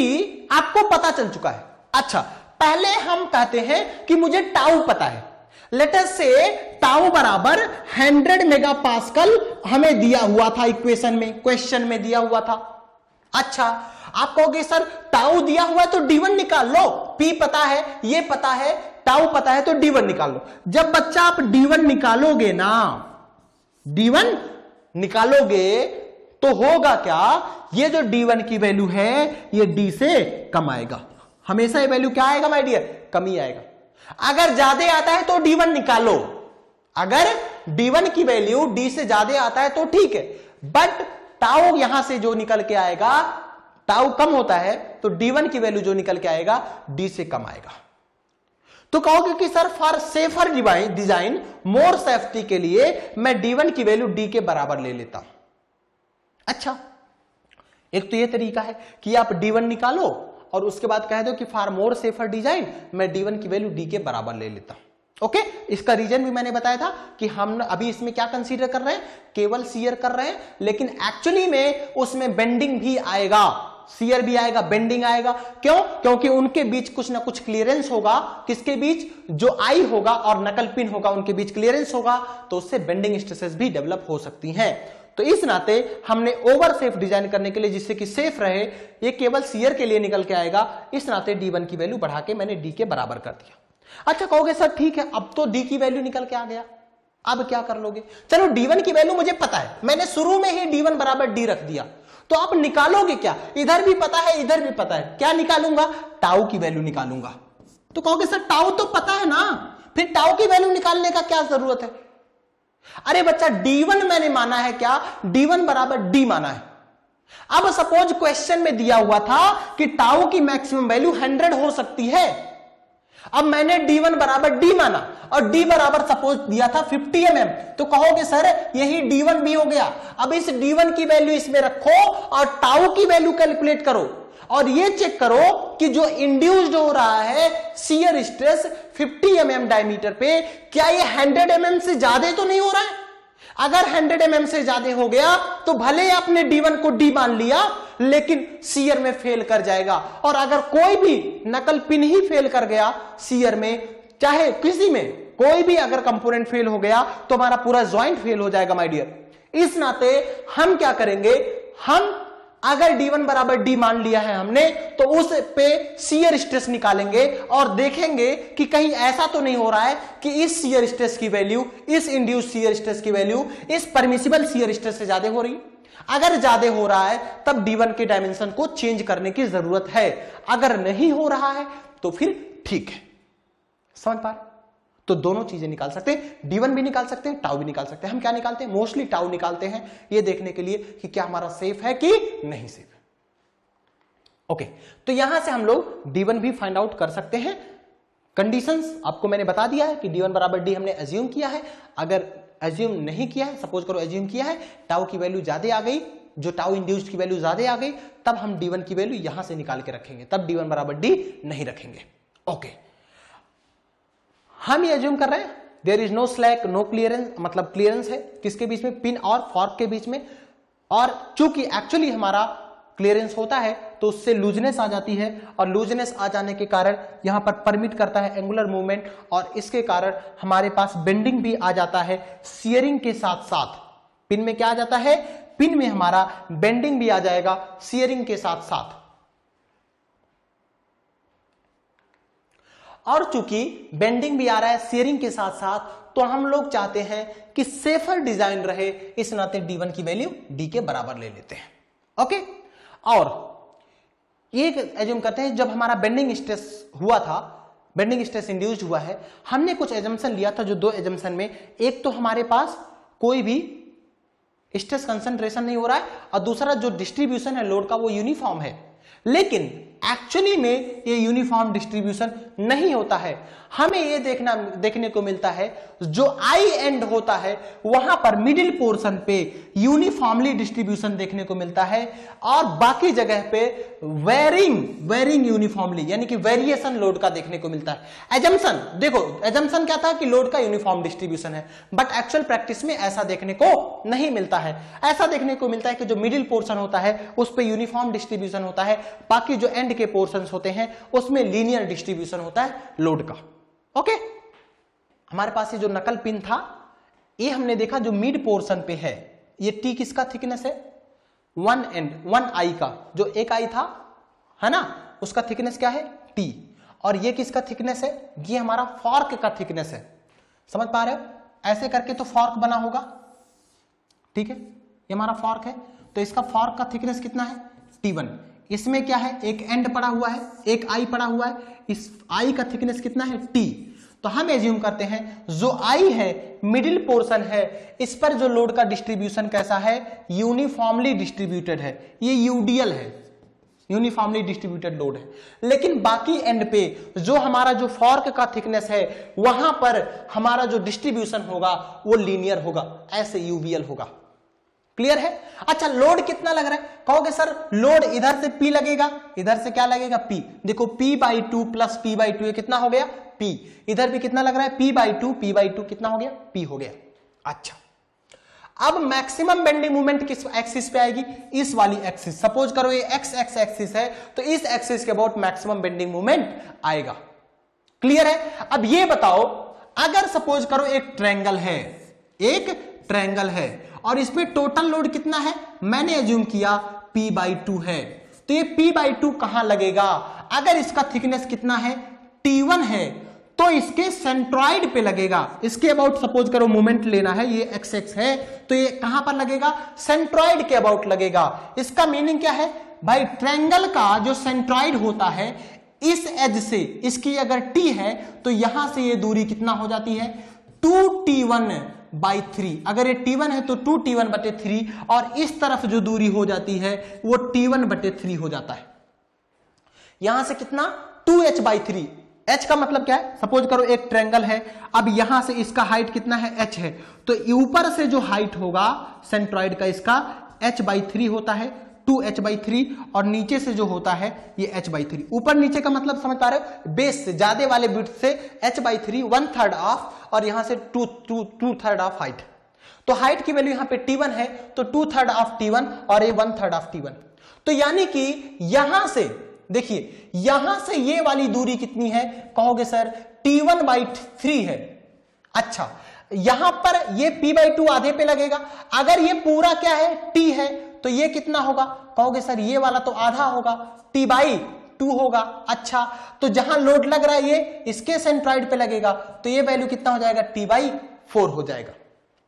आपको पता चल चुका है। अच्छा, पहले हम कहते हैं कि मुझे टाउ पता है, लेट अस से टाउ बराबर 100 मेगापास्कल हमें दिया हुआ था इक्वेशन में, क्वेश्चन में दिया हुआ था। अच्छा, आप कहोगे सर टाउ दिया हुआ है तो D1 निकाल लो, P पता है, ये पता है, टाउ पता है, तो D1 निकाल लो। जब बच्चा आप D1 निकालोगे ना, D1 निकालोगे तो होगा क्या, ये जो D1 की वैल्यू है ये D से कम आएगा। हमेशा ये वैल्यू क्या आएगा माय डियर, कम ही आएगा। अगर ज्यादा आता है तो D1 निकालो, अगर D1 की वैल्यू D से ज्यादा आता है तो ठीक है, बट टाउ यहां से जो निकल के आएगा, टाउ कम होता है तो D1 की वैल्यू जो निकल के आएगा D से कम आएगा। तो कहोगे कि sir for safer design, more safety के लिए मैं D1 की वैल्यू D के बराबर ले लेता हूं। अच्छा, एक तो यह तरीका है कि आप D1 निकालो और उसके बाद कह दो कि फॉर मोर सेफर डिजाइन मैं D1 की वैल्यू D के बराबर ले लेता हूं। ओके, इसका रीजन भी मैंने बताया था कि हम अभी इसमें क्या कंसीडर कर रहे हैं, केवल शियर कर रहे हैं, लेकिन एक्चुअली में उसमें बेंडिंग भी आएगा, शियर भी आएगा, बेंडिंग आएगा। क्यों? क्योंकि उनके बीच कुछ ना कुछ क्लियरेंस होगा। किसके बीच? जो आई होगा और नकल पिन होगा उनके बीच क्लियरेंस होगा, तो उससे बेंडिंग स्ट्रेसेस भी डेवलप हो सकती हैं। तो इस नाते हमने ओवर सेफ डिजाइन करने के लिए, जिससे कि सेफ रहे, ये केवल शियर के लिए निकल के आएगा, इस नाते D1 की वैल्यू बढ़ा के मैंने D के बराबर कर दिया। अच्छा, कहोगे सर ठीक है, अब तो D की वैल्यू निकल के आ गया, अब क्या कर लोगे? चलो D1 की वैल्यू मुझे पता है, मैंने शुरू में ही D1 बराबर D रख दिया, तो आप निकालोगे क्या? इधर भी पता है, इधर भी पता है, क्या निकालूंगा? टाउ की वैल्यू निकालूंगा। तो कहोगे सर टाउ तो पता है ना, फिर टाउ की वैल्यू निकालने का क्या जरूरत है? अरे बच्चा, D1 मैंने माना है क्या? D1 बराबर D माना है। अब सपोज क्वेश्चन में दिया हुआ था कि टाउ की मैक्सिमम वैल्यू 100 हो सकती है। अब मैंने D1 बराबर D माना और D बराबर सपोज दिया था 50 mm, तो कहोगे सर यही D1 भी हो गया। अब इस D1 की वैल्यू इसमें रखो और टाउ की वैल्यू कैलकुलेट करो और ये चेक करो कि जो इंड्यूस्ड हो रहा है शियर स्ट्रेस 50 mm डायमीटर पे, क्या ये 100 mm से ज्यादा तो नहीं हो रहा है? अगर 100 mm से ज्यादा हो गया तो भले आपने D1 को D मान लिया, लेकिन शियर में फेल कर जाएगा। और अगर कोई भी नकल पिन ही फेल कर गया शियर में, चाहे किसी में कोई भी अगर कंपोनेंट फेल हो गया, तो हमारा पूरा ज्वाइंट फेल हो जाएगा माय डियर। इस नाते हम क्या करेंगे, हम अगर D1 बराबर D मान लिया है हमने, तो उस पे शियर स्ट्रेस निकालेंगे और देखेंगे कि कहीं ऐसा तो नहीं हो रहा है कि इस शियर स्ट्रेस की वैल्यू, इस इंड्यूस शियर स्ट्रेस की वैल्यू इस परमिसिबल शियर स्ट्रेस से ज्यादा हो रही। अगर ज्यादा हो रहा है तब D1 के डायमेंशन को चेंज करने की जरूरत है, अगर नहीं हो रहा है तो फिर ठीक है। समझ पा रहे? तो दोनों चीजें निकाल सकते हैं, D1 भी निकाल सकते हैं, टाउ भी निकाल सकते हैं। हम क्या निकालते हैं? मोस्टली टाउ निकालते हैं, ये देखने के लिए कि क्या हमारा सेफ है कि नहीं सेफ है। ओके, तो यहां से हम लोग D1 भी फाइंड आउट कर सकते हैं। कंडीशंस आपको मैंने बता दिया है कि D1 बराबर D हमने एज्यूम किया है। अगर एज्यूम नहीं किया है, सपोज करो एज्यूम किया है, टाउ की वैल्यू ज्यादा आ गई, जो टाउ इंड्यूस्ड की वैल्यू ज्यादा आ गई, तब हम D1 की वैल्यू यहां से निकाल के रखेंगे, तब D1 बराबर D नहीं रखेंगे। ओके, हम ये एज्यूम कर रहे हैं there is no slack, no clearance, मतलब क्लियरेंस है किसके बीच में? पिन और फॉर्क के बीच में। और चूंकि एक्चुअली हमारा क्लियरेंस होता है तो उससे लूजनेस आ जाती है, और लूजनेस आ जाने के कारण यहां पर परमिट करता है एंगुलर मूवमेंट, और इसके कारण हमारे पास बेंडिंग भी आ जाता है शियरिंग के साथ साथ। पिन में क्या आ जाता है? पिन में हमारा बेंडिंग भी आ जाएगा शियरिंग के साथ साथ। और चूंकि बेंडिंग भी आ रहा है शियरिंग के साथ साथ, तो हम लोग चाहते हैं कि सेफर डिजाइन रहे, इस नाते D1 की वैल्यू D के बराबर ले लेते हैं। ओके, और ये एज्यूम करते हैं जब हमारा बेंडिंग स्ट्रेस हुआ था, बेंडिंग स्ट्रेस इंड्यूस्ड हुआ है, हमने कुछ एजम्पशन लिया था, जो दो एजम्पशन में, एक तो हमारे पास कोई भी स्ट्रेस कंसंट्रेशन नहीं हो रहा है, और दूसरा जो डिस्ट्रीब्यूशन है लोड का वो यूनिफॉर्म है। लेकिन एक्चुअली में ये यूनिफॉर्म डिस्ट्रीब्यूशन नहीं होता है। हमें ये देखने को मिलता है जो आई एंड होता है वहां पर मिडिल पोर्शन पे यूनिफॉर्मली डिस्ट्रीब्यूशन देखने को मिलता है, और बाकी जगह पे वेरिंग यूनिफॉर्मली, यानी कि वेरिएशन लोड का देखने को मिलता है। एजम्पशन देखो, एजम्पशन क्या था कि लोड का यूनिफॉर्म डिस्ट्रीब्यूशन है, बट एक्चुअल प्रैक्टिस में ऐसा देखने को नहीं मिलता है। ऐसा देखने को मिलता है कि जो मिडिल पोर्शन होता है उस पर यूनिफॉर्म डिस्ट्रीब्यूशन होता है, बाकी जो एंड के पोर्शंस होते हैं उसमें लीनियर डिस्ट्रीब्यूशन होता है लोड का। ओके, हमारे पास ये जो नकल पिन था, ये हमने देखा जो मिड पोर्शन पे है, ये टी किसका थिकनेस है? वन आई का, जो एक आई था है ना, उसका थिकनेस क्या है? टी। और ये किसका थिकनेस है? ये हमारा फॉर्क का थिकनेस है। समझ पा रहे हो? ऐसे करके तो फॉर्क बना होगा, ठीक है, ये हमारा फॉर्क है। तो इसका फॉर्क का थिकनेस कितना है T1। इसमें क्या है, एक एंड पड़ा हुआ है, एक आई पड़ा हुआ है, इस आई का थिकनेस कितना है T। तो हम एज्यूम करते हैं जो आई है मिडिल पोर्शन है, इस पर जो लोड का डिस्ट्रीब्यूशन कैसा है, यूनिफॉर्मली डिस्ट्रीब्यूटेड है, ये यूडीएल है, यूनिफॉर्मली डिस्ट्रीब्यूटेड लोड है। लेकिन बाकी एंड पे जो हमारा जो फॉर्क का थिकनेस है वहां पर हमारा जो डिस्ट्रीब्यूशन होगा वो लीनियर होगा, ऐसे यूवीएल होगा। क्लियर है? अच्छा, लोड कितना लग रहा है? कहोगे सर लोड इधर से P लगेगा, इधर से क्या लगेगा P। देखो P/2 प्लस P/2 ये कितना हो गया P। इधर भी कितना लग रहा है P/2 कितना हो गया P हो गया। अच्छा, अब मैक्सिमम बेंडिंग मोमेंट किस एक्सिस पे आएगी, इस वाली एक्सिस। सपोज करो ये एक्स एक्सिस है तो इस एक्सिस के अबाउट मैक्सिमम बेंडिंग मोमेंट आएगा। क्लियर है? अब ये बताओ, अगर सपोज करो एक ट्रायंगल है, एक ट्रायंगल है और इस पे टोटल लोड कितना है, मैंने एज्यूम किया P/2 है, तो ये P/2 कहां लगेगा? अगर इसका थिकनेस कितना है T1 है तो इसके सेंट्रॉइड पे लगेगा। इसके अबाउट सपोज करो मोमेंट लेना है, ये एक्स एक्स है तो ये कहां पर लगेगा, सेंट्रॉइड के अबाउट लगेगा। इसका मीनिंग क्या है भाई, ट्रायंगल का जो सेंट्रॉइड होता है इस एज से, इसकी अगर T है तो यहां से ये दूरी कितना हो जाती है 2T1/3। अगर ये T1 है तो 2T1/3 और इस तरफ जो दूरी हो जाती है वो T1/3 हो जाता है। यहां से कितना 2H/3। H का मतलब क्या है, सपोज करो एक ट्रायंगल है, अब यहां से इसका हाइट कितना है H है, तो ऊपर से जो हाइट होगा सेंट्रॉइड का इसका H/3 होता है, 2H/3 और नीचे से जो होता है ये H/3। ऊपर नीचे का मतलब समझ पा रहे हो, बेस से ज्यादा वाले बिट से H/3 1/3 ऑफ और यहां से 2/3 ऑफ हाइट। तो हाइट की वैल्यू यहां पे T1 है तो 2/3 ऑफ T1 और ये 1/3 ऑफ T1। तो यानी कि यहां से देखिए, यहां से ये वाली दूरी कितनी है, कहोगे सर T1/3 है। अच्छा, यहां पर ये P/2 आधे पे लगेगा। अगर ये पूरा क्या है T है तो ये कितना होगा, कहोगे सर ये वाला तो आधा होगा, T/2 होगा। अच्छा, तो जहां लोड लग रहा है ये इसके सेंट्रॉइड पे लगेगा तो ये वैल्यू कितना हो जाएगा T/4 हो जाएगा।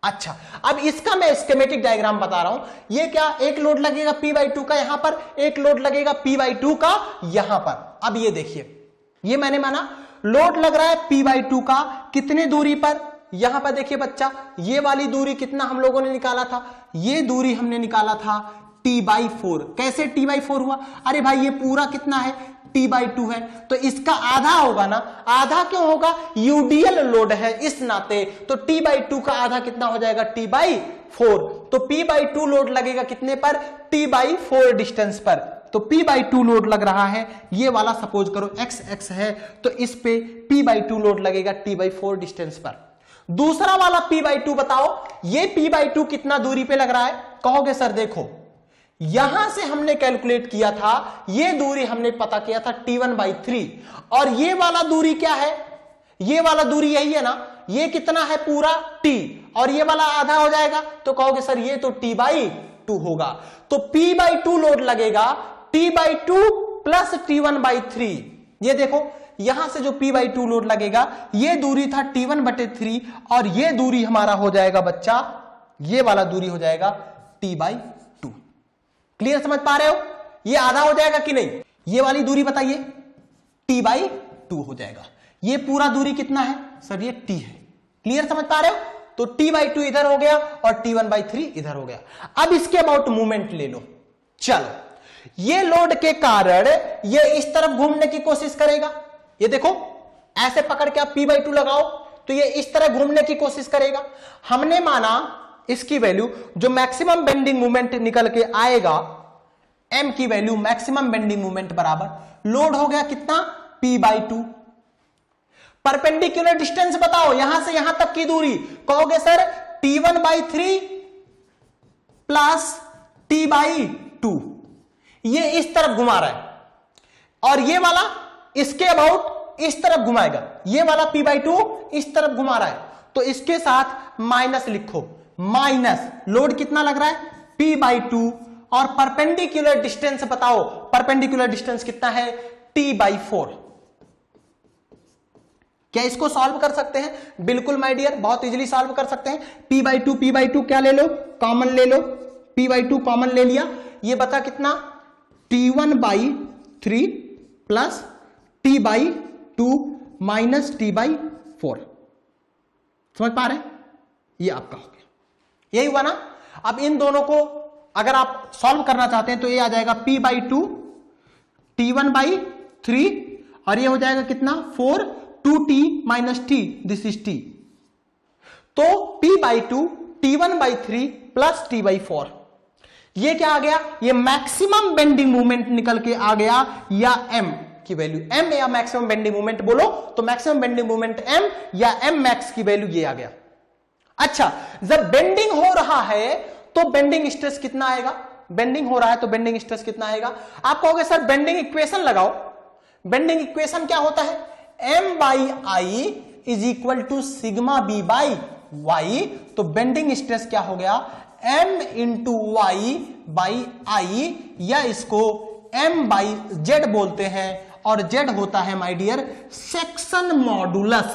अच्छा, अब इसका मैं स्कीमेटिक डायग्राम बता रहा हूं। ये क्या, एक लोड लगेगा P/2 का यहां पर, एक लोड लगेगा P/2 का यहां पर। अब ये देखिए, ये मैंने माना लोड लग रहा है P/2 का कितने दूरी पर, यहां पर देखिए बच्चा, ये वाली दूरी कितना हम लोगों ने निकाला था, ये दूरी हमने निकाला था T/4। कैसे T/4 हुआ, अरे भाई ये पूरा कितना है T/2 है तो इसका आधा होगा ना। आधा क्यों होगा, यूडीएल लोड है इस नाते, तो T/2 का आधा कितना हो जाएगा T/4। तो P/2 लोड लगेगा कितने पर, T/4 डिस्टेंस पर। तो P/2 लोड लग रहा है, ये वाला सपोज करो x है तो इस पे P/2 लोड लगेगा T/4 डिस्टेंस पर। दूसरा वाला P/2 बताओ, ये P/2 कितना दूरी पे लग रहा है, कहोगे सर देखो यहां से हमने कैलकुलेट किया था, ये दूरी हमने पता किया था T1/3 और ये वाला दूरी क्या है, ये वाला दूरी यही है ना, ये कितना है पूरा T और ये वाला आधा हो जाएगा तो कहोगे सर ये तो T/2 होगा। तो P/2 लोड लगेगा T/2 प्लस T1/3। ये देखो यहां से जो P/2 लोड लगेगा, ये दूरी था T1/3 और ये दूरी हमारा हो जाएगा बच्चा, ये वाला दूरी हो जाएगा T/2। क्लियर समझ पा रहे हो, ये आधा हो जाएगा कि नहीं, ये वाली दूरी बताइए T/2 हो जाएगा। ये पूरा दूरी कितना है सर, ये T है। क्लियर समझ पा रहे हो, तो T/2 इधर हो गया और T1/3 इधर हो गया। अब इसके अबाउट मूवमेंट ले लो। चलो, ये लोड के कारण ये इस तरफ घूमने की कोशिश करेगा, ये देखो ऐसे पकड़ के आप P/2 लगाओ तो ये इस तरह घूमने की कोशिश करेगा। हमने माना इसकी वैल्यू जो मैक्सिमम बेंडिंग मोमेंट निकल के आएगा, m की वैल्यू मैक्सिमम बेंडिंग मोमेंट बराबर लोड हो गया कितना P/2। परपेंडिकुलर डिस्टेंस बताओ, यहां से यहां तक की दूरी, कहोगे सर T1/3 प्लस T/2। ये इस तरफ घुमा रहा है और ये वाला इसके अबाउट इस तरफ घुमाएगा, ये वाला P/2 इस तरफ घुमा रहा है तो इसके साथ माइनस लिखो, माइनस लोड कितना लग रहा है P/2 और परपेंडिकुलर डिस्टेंस बताओ, परपेंडिकुलर डिस्टेंस कितना है T/4। क्या इसको सॉल्व कर सकते हैं, बिल्कुल माय डियर, बहुत इजीली सॉल्व कर सकते हैं। P/2 क्या ले लो, कॉमन ले लो, p/2 कॉमन ले लिया, ये बता कितना t1/3 plus t/2 minus t/4। समझ पा रहे हैं? ये आपका हो गया, यही हुआ ना। अब इन दोनों को अगर आप सॉल्व करना चाहते हैं तो ये आ जाएगा p/2 t1/3 और ये हो जाएगा कितना 4 2t minus t, this is t। तो p/2 t1/3 प्लस t/4, ये क्या आ गया, ये मैक्सिमम बेंडिंग मोमेंट निकल के आ गया, या m की वैल्यू m या मैक्सिमम बेंडिंग मोमेंट बोलो तो मैक्सिमम बेंडिंग मोमेंट m या m मैक्स की वैल्यू ये आ गया। अच्छा, जब बेंडिंग हो रहा है तो बेंडिंग स्ट्रेस कितना आएगा, बेंडिंग हो रहा है तो बेंडिंग स्ट्रेस कितना आएगा। आप कहोगे सर बेंडिंग इक्वेशन लगाओ, बेंडिंग इक्वेशन क्या होता है, m/i is equal to sigma b by y। तो बेंडिंग स्ट्रेस क्या हो गया, m into Y by I, या इसको m बाई जेड बोलते हैं, और जेड होता है my dear section modulus,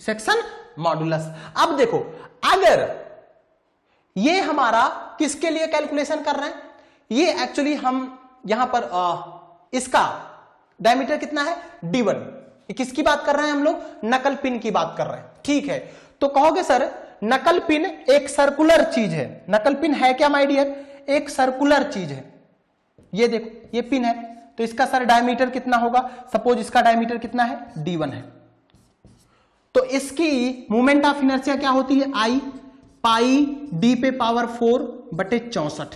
section modulus. अब देखो, अगर ये हमारा किसके लिए कैलकुलेशन कर रहे हैं, ये एक्चुअली हम यहां पर इसका डायमीटर कितना है d1, किसकी बात कर रहे हैं हम लोग, नकल पिन की बात कर रहे हैं, ठीक है। तो कहोगे सर नकल पिन एक सर्कुलर चीज है, नकल पिन है क्या माय डियर, एक सर्कुलर चीज है। ये देखो ये पिन है, तो इसका सर डायमीटर कितना होगा, सपोज इसका डायमीटर कितना है d1 है, तो इसकी मोमेंट ऑफ इनर्शिया क्या होती है, I पाई d पे पावर 4/64,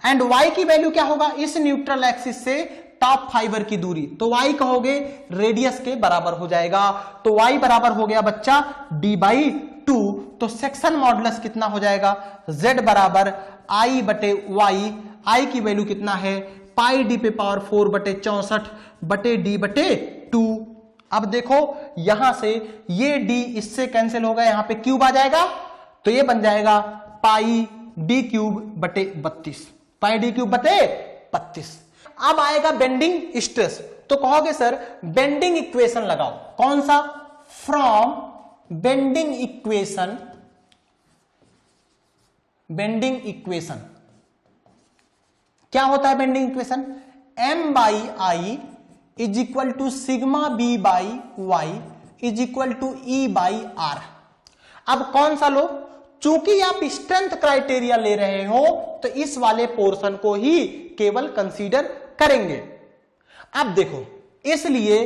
एंड y की वैल्यू क्या होगा, इस न्यूट्रल एक्सिस से टॉप फाइबर की दूरी, तो y कहोगे रेडियस के बराबर हो जाएगा, तो y बराबर हो गया बच्चा d/2, तो सेक्शन मॉडुलस कितना हो जाएगा, z बराबर I/y, I की वैल्यू कितना है पाई d पे पावर 4/64/d/2। अब देखो यहां से ये d इससे कैंसिल होगा, यहां पे क्यूब आ जाएगा, तो ये बन जाएगा पाई d³/32, पाई d³/32। अब आएगा बेंडिंग स्ट्रेस, तो कहोगे सर बेंडिंग इक्वेशन लगाओ, कौन सा, from bending equation, bending equation क्या होता है bending equation, m/i is equal to sigma b by Y is equal to e by R. अब कौन सा लो, चूंकि आप स्ट्रेंथ क्राइटेरिया ले रहे हो तो इस वाले पोर्शन को ही केवल कंसीडर करेंगे। अब देखो, इसलिए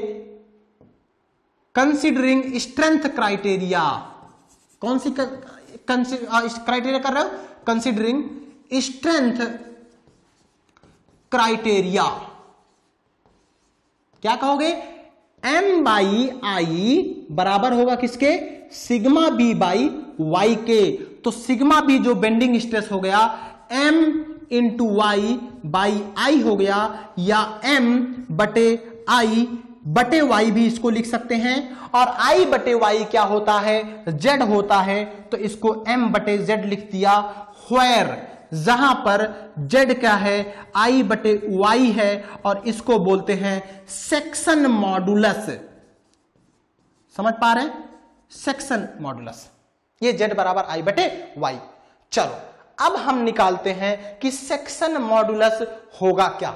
कंसीडरिंग स्ट्रेंथ क्राइटेरिया, कौन सी क्राइटेरिया कर रहे हो, कंसीडरिंग स्ट्रेंथ क्राइटेरिया, क्या कहोगे, m/i बराबर होगा किसके, सिग्मा b बाई वाई के। तो सिग्मा b जो बेंडिंग स्ट्रेस हो गया m into Y by I हो गया, या m/i/y भी इसको लिख सकते हैं, और i/y क्या होता है, z होता है, तो इसको m/z लिख दिया, व्हेयर जहां पर z क्या है, i/y है, और इसको बोलते हैं सेक्शन मॉडुलस। समझ पा रहे हैं, सेक्शन मॉडुलस, ये z बराबर i/y। चलो अब हम निकालते हैं कि सेक्शन मॉडुलस होगा क्या।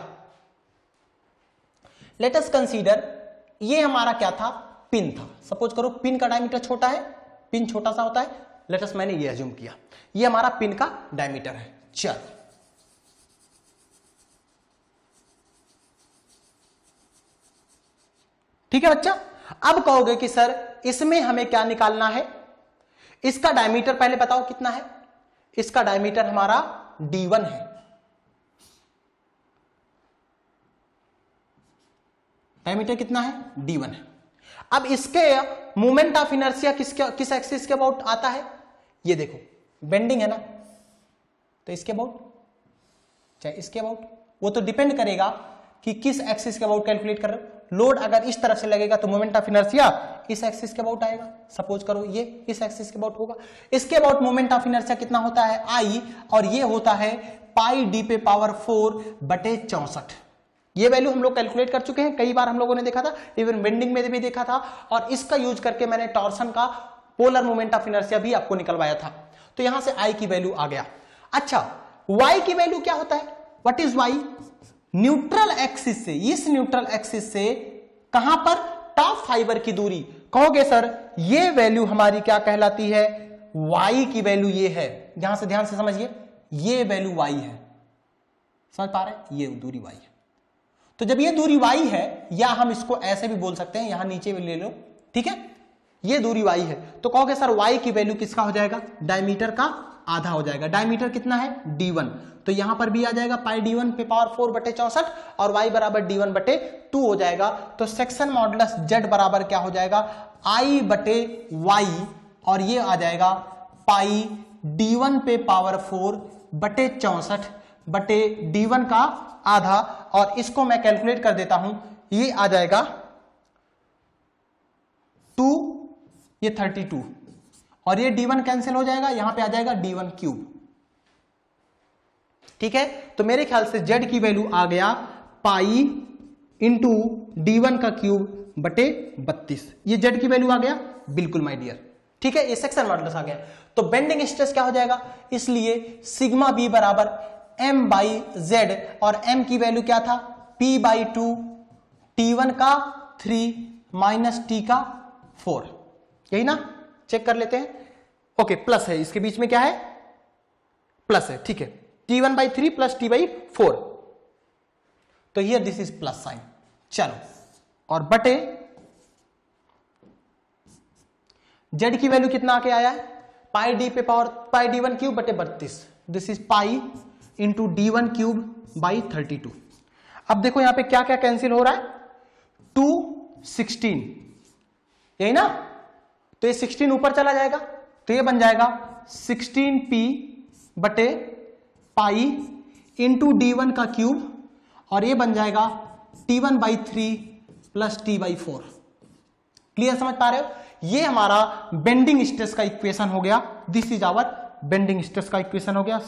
लेट अस कंसीडर, ये हमारा क्या था, पिन था, सपोज करो पिन का डायमीटर छोटा है, पिन छोटा सा होता है, लेट अस मैंने ये अज्यूम किया, ये हमारा पिन का डायमीटर है। चलो ठीक है बच्चा। अब कहोगे कि सर इसमें हमें क्या निकालना है, इसका डायमीटर पहले बताओ कितना है, इसका डायमीटर हमारा d1 है, डायमीटर कितना है, d1 है। अब इसके मोमेंट ऑफ इनर्शिया किस एक्सिस के अबाउट आता है, ये देखो बेंडिंग है ना, तो इसके अबाउट चाहे इसके अबाउट, वो तो डिपेंड करेगा कि किस एक्सिस के अबाउट कैलकुलेट कर रहे हो। लोड अगर इस तरफ से लगेगा तो मोमेंट ऑफ इनर्शिया इस एक्सिस के अबाउट आएगा, सपोज करो ये इस एक्सिस के अबाउट होगा, इसके अबाउट मोमेंट ऑफ इनर्शिया कितना होता है I, और ये होता है पाई d पे पावर 4/64। ये वैल्यू हम लोग कैलकुलेट कर चुके हैं, कई बार हम लोगों ने देखा था, इवन बेंडिंग में भी देखा था, और इसका यूज करके मैंने टॉर्सन का पोलर मोमेंट ऑफ इनर्शिया भी आपको निकलवाया था। तो तो यहां से आई की वैल्यू आ गया। अच्छा, वाई की वैल्यू क्या होता है? What is Y? Neutral axis से, इस न्यूट्रल एक्सिस से कहां पर? टॉप फाइबर की दूरी। कहोगे सर ये वैल्यू हमारी क्या कहलाती है? वाई की वैल्यू ये है। यहां से ध्यान से समझिए, ये वैल्यू वाई है, समझ पा रहे हैं? ये दूरी वाई है। तो जब ये दूरी वाई है, या हम इसको ऐसे भी बोल सकते हैं, यहां नीचे भी ले लो, ठीक है, ये दूरी वाई है, तो कहोगे सर वाई की वैल्यू किसका हो जाएगा? डायमीटर का आधा हो जाएगा। डायमीटर कितना है? d1, तो यहां पर भी आ जाएगा पाई d1 पे पावर 4 बटे 64 और y बराबर d1 बटे 2 हो जाएगा। तो सेक्शन मॉडुलस z बराबर क्या हो जाएगा? I बटे y, और ये आ जाएगा पाई d1 पे पावर 4 बटे 64 बटे d1 का आधा, और इसको मैं कैलकुलेट कर देता हूं, ये आ जाएगा 2, ये 32, और ये d1 कैंसिल हो जाएगा, यहां पे आ जाएगा d1 क्यूब। ठीक है, तो मेरे ख्याल से z की वैल्यू आ गया पाई इंटू d1 का क्यूब बटे 32। ये z की वैल्यू आ गया, बिल्कुल माय डियर। ठीक है, ये सेक्शन मॉडुलस आ गया। तो बेंडिंग स्ट्रेस क्या हो जाएगा? इसलिए सिग्मा b बराबर m बाई z, और m की वैल्यू क्या था? p बाई 2, t1 का 3 माइनस t का 4, यही ना? चेक कर लेते हैं। ओके, प्लस है, इसके बीच में क्या है? प्लस है, ठीक है। t1 by 3 plus t by 4, तो here this is plus sign. चलो, और बटे z की वैल्यू कितना आके आया है? पाई d पे पावर पाई d1 क्यूब बटे 32, this is pi into d1 cube by 32। अब देखो यहां पे क्या क्या कैंसिल हो रहा है? 2, 16, यही ना? तो ये 16 ऊपर चला जाएगा, तो ये बन जाएगा 16p बटे पाई इंटू d1 का क्यूब, और ये बन जाएगा t1 by 3 plus t by 4। Clear, समझ पा रहे हो? ये हमारा बेंडिंग स्ट्रेस का इक्वेशन हो गया। This is our bending stress का इक्वेशन हो गया।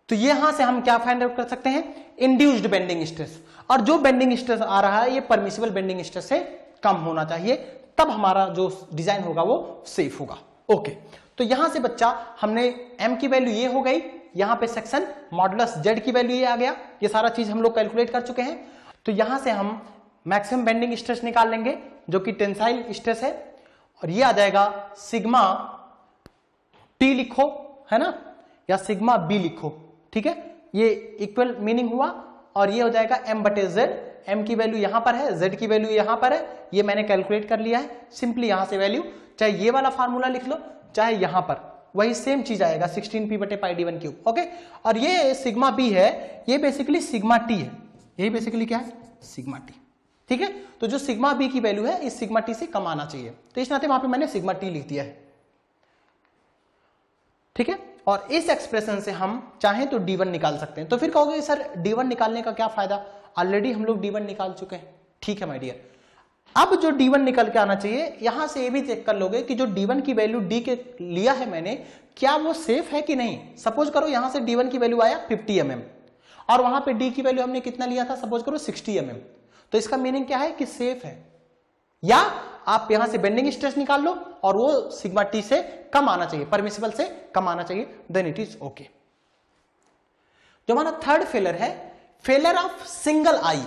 तो यहां से हम क्या फाइंड आउट कर सकते हैं? Induced bending stress. और जो बेंडिंग स्ट्रेस आ रहा है ये परमिसिबल बेंडिंग स्ट्रेस से कम होना चाहिए, तब हमारा जो डिजाइन होगा वो सेफ होगा। ओके, तो यहां से बच्चा हमने m की वैल्यू ये हो गई, यहां पे सेक्शन मॉडुलस z की वैल्यू ये आ गया, ये सारा चीज हम लोग कैलकुलेट कर चुके हैं। तो यहां से हम मैक्सिमम बेंडिंग स्ट्रेस निकाल लेंगे जो कि टेंसाइल स्ट्रेस है, और ये आ जाएगा सिग्मा t लिखो, है ना, या सिग्मा b लिखो, ठीक है, ये इक्वल मीनिंग हुआ, और ये हो जाएगा m बटे z। m की वैल्यू यहां पर है, z की वैल्यू यहां पर है, ये मैंने कैलकुलेट कर लिया है। सिंपली यहां से वैल्यू, चाहे ये वाला फार्मूला लिख लो चाहे यहां पर, वही सेम चीज आएगा 16p बटे पाई d1 क्यूब। ओके, और ये सिग्मा b है, ये बेसिकली सिग्मा t है, यही बेसिकली क्या है? Sigma t। ठीक है, तो जो सिग्मा b की वैल्यू है इस सिग्मा t से कम आना चाहिए, तो इस नाते वहां पे मैंने सिग्मा t लिख दिया है। ठीक है, और इस एक्सप्रेशन से हम चाहें तो d1 निकाल सकते हैं। तो फिर कहोगे सर d1 निकालने का क्या फायदा? ऑलरेडी हम लोग d1 निकाल चुके हैं। ठीक है माय डियर, अब जो d1 निकल के आना चाहिए, यहां से ये भी चेक कर लोगे कि जो d1 की वैल्यू d के लिया है मैंने, क्या वो सेफ है कि नहीं। सपोज करो यहां से d1 की वैल्यू आया 50 mm, और वहां पे d की वैल्यू हमने कितना लिया था? सपोज करो 60 mm, तो इसका मीनिंग क्या है कि सेफ है। या आप यहां से बेंडिंग स्ट्रेस निकाल लो और वो सिग्मा t से कम आना चाहिए, परमिसिबल से कम आना चाहिए, देन इट इज ओके। जो हमारा थर्ड फेलर है, फेलर ऑफ सिंगल आई।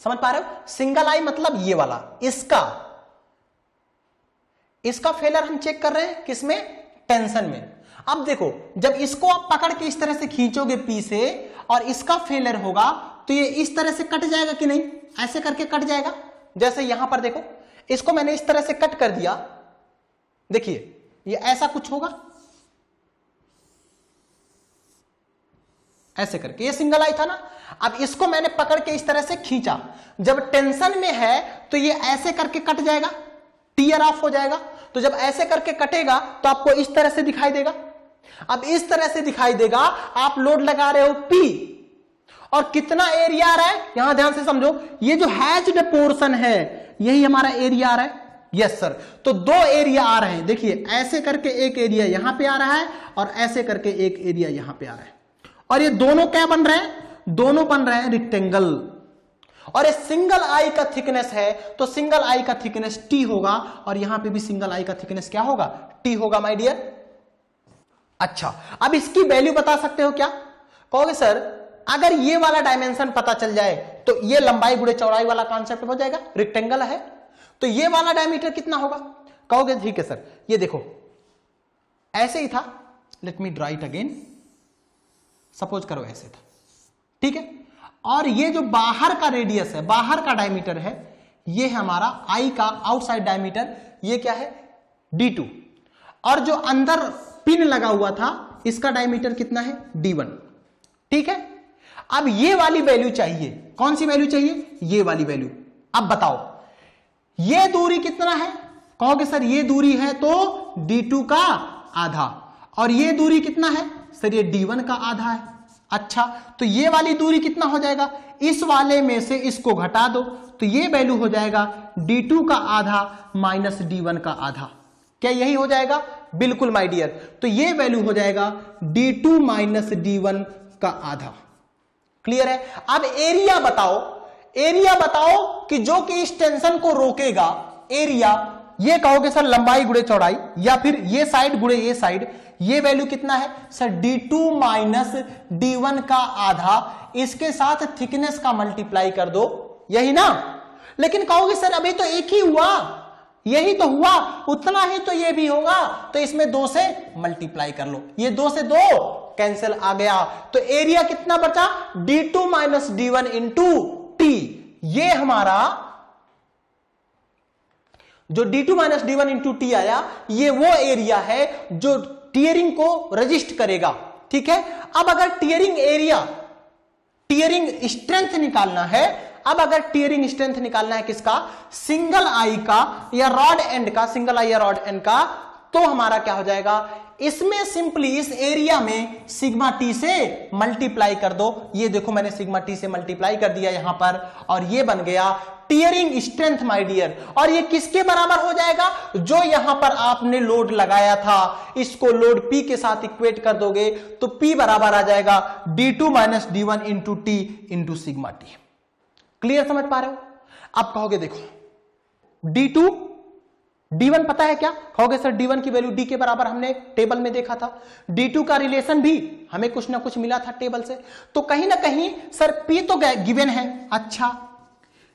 समझ पा रहे हो? सिंगल आई मतलब ये वाला, इसका फेलर हम चेक कर रहे हैं किसमें? टेंशन में। अब देखो, जब इसको आप पकड़ के इस तरह से खींचोगे पी से, और इसका फेलर होगा, तो ये इस तरह से कट जाएगा कि नहीं? ऐसे करके कट जाएगा। जैसे यहां पर देखो, इसको मैंने इस तरह से कट कर दिया, देखिए ये ऐसा कुछ होगा, ऐसे करके, ये सिंगल आई था ना। अब इसको मैंने पकड़ के इस तरह से खींचा, जब टेंशन में है तो ये ऐसे करके कट जाएगा, टीयर ऑफ हो जाएगा। तो जब ऐसे करके कटेगा तो आपको इस तरह से दिखाई देगा। अब इस तरह से दिखाई देगा, आप लोड लगा रहे हो P, और कितना एरिया आ रहा है यहां ध्यान से समझो, ये जो हैच्ड पोर्शन है यही हमारा एरिया आ रहा है। यस सर, तो दो एरिया आ रहे हैं, देखिए ऐसे करके एक एरिया यहां पे आ रहा है, और ऐसे करके एक एरिया यहां पे आ रहा है। और ये दोनों क्या बन रहे हैं, दोनों बन रहे हैं रेक्टेंगल, और ये सिंगल आई का थिकनेस है तो सिंगल आई का थिकनेस टी होगा, और यहां पे भी सिंगल आई का थिकनेस क्या होगा, टी होगा माय डियर। अच्छा, अब इसकी वैल्यू बता सकते हो क्या, कहोगे सर अगर ये वाला डायमेंशन पता चल जाए तो ये लंबाई गुणे चौड़ाई वाला कॉन्सेप्ट हो जाएगा, रेक्टेंगल है तो ये वाला डायमीटर कितना होगा, कहोगे ठीक है सर, ये देखो ऐसे ही था, let me draw it again, suppose करो ऐसे था, ठीक है, और ये जो बाहर का रेडियस है, बाहर का डायमीटर है, ये है हमारा आई का आउटसाइड डायमीटर, ये क्या है D2, और जो अंदर पिन लगा हुआ था इसका डायमीटर कितना है D1, ठीक है। अब ये वाली वैल्यू चाहिए, कौन सी वैल्यू चाहिए, ये वाली वैल्यू। अब बताओ ये दूरी कितना है, कहोगे सर ये दूरी है तो D2 का आधा, और ये दूरी कितना है सर, ये D1 का आधा है। अच्छा, तो ये वाली दूरी कितना हो जाएगा, इस वाले में से इसको घटा दो तो ये वैल्यू हो जाएगा D2 का आधा माइनस D1 का आधा, क्या यही हो जाएगा, बिल्कुल माय डियर, तो ये वैल्यू हो जाएगा D2 माइनस D1 का आधा। क्लियर है। अब एरिया बताओ, एरिया बताओ कि जो कि इस टेंशन को रोकेगा, एरिया, ये कहोगे सर लंबाई गुणे चौड़ाई, या फिर ये साइड गुणे ये साइड, ये वैल्यू कितना है सर D2 माइनस D1 का आधा, इसके साथ थिकनेस का मल्टीप्लाई कर दो, यही ना। लेकिन कहोगे सर अभी तो एक ही हुआ, यही तो हुआ, उतना ही तो ये भी होगा, तो इसमें 2 से मल्टीप्लाई कर लो, ये 2 से 2 कैंसिल आ गया, तो एरिया कितना बचा D2 minus D1 into T, ये हमारा जो D2 minus D1 into T आया, ये वो एरिया है जो टीयरिंग को रजिस्ट करेगा, ठीक है। अब अगर टीयरिंग एरिया, टीयरिंग स्ट्रेंथ निकालना है, अब अगर टीयरिंग स्ट्रेंथ निकालना है किसका, सिंगल आई का या रॉड एंड का, सिंगल आई या रॉड एंड का, तो हमारा क्या हो जाएगा, इसमें सिंपली इस एरिया में सिग्मा टी से मल्टीप्लाई कर दो, ये देखो मैंने सिग्मा टी से मल्टीप्लाई कर दिया यहां पर, और ये बन गया टीयरिंग स्ट्रेंथ माय डियर, और ये किसके बराबर हो जाएगा, जो यहां पर आपने लोड लगाया था, इसको लोड P के साथ इक्वेट कर दोगे तो P बराबर आ जाएगा D2 minus D1 into T into sigma T. Clear, समझ पा रहे हो। अब कहोगे देखो D2 D1 पता है क्या, कहोगे सर D1 की वैल्यू D के बराबर हमने टेबल में देखा था, D2 का रिलेशन भी हमें कुछ ना कुछ मिला था टेबल से, तो कहीं ना कहीं सर P तो गिवन है। अच्छा,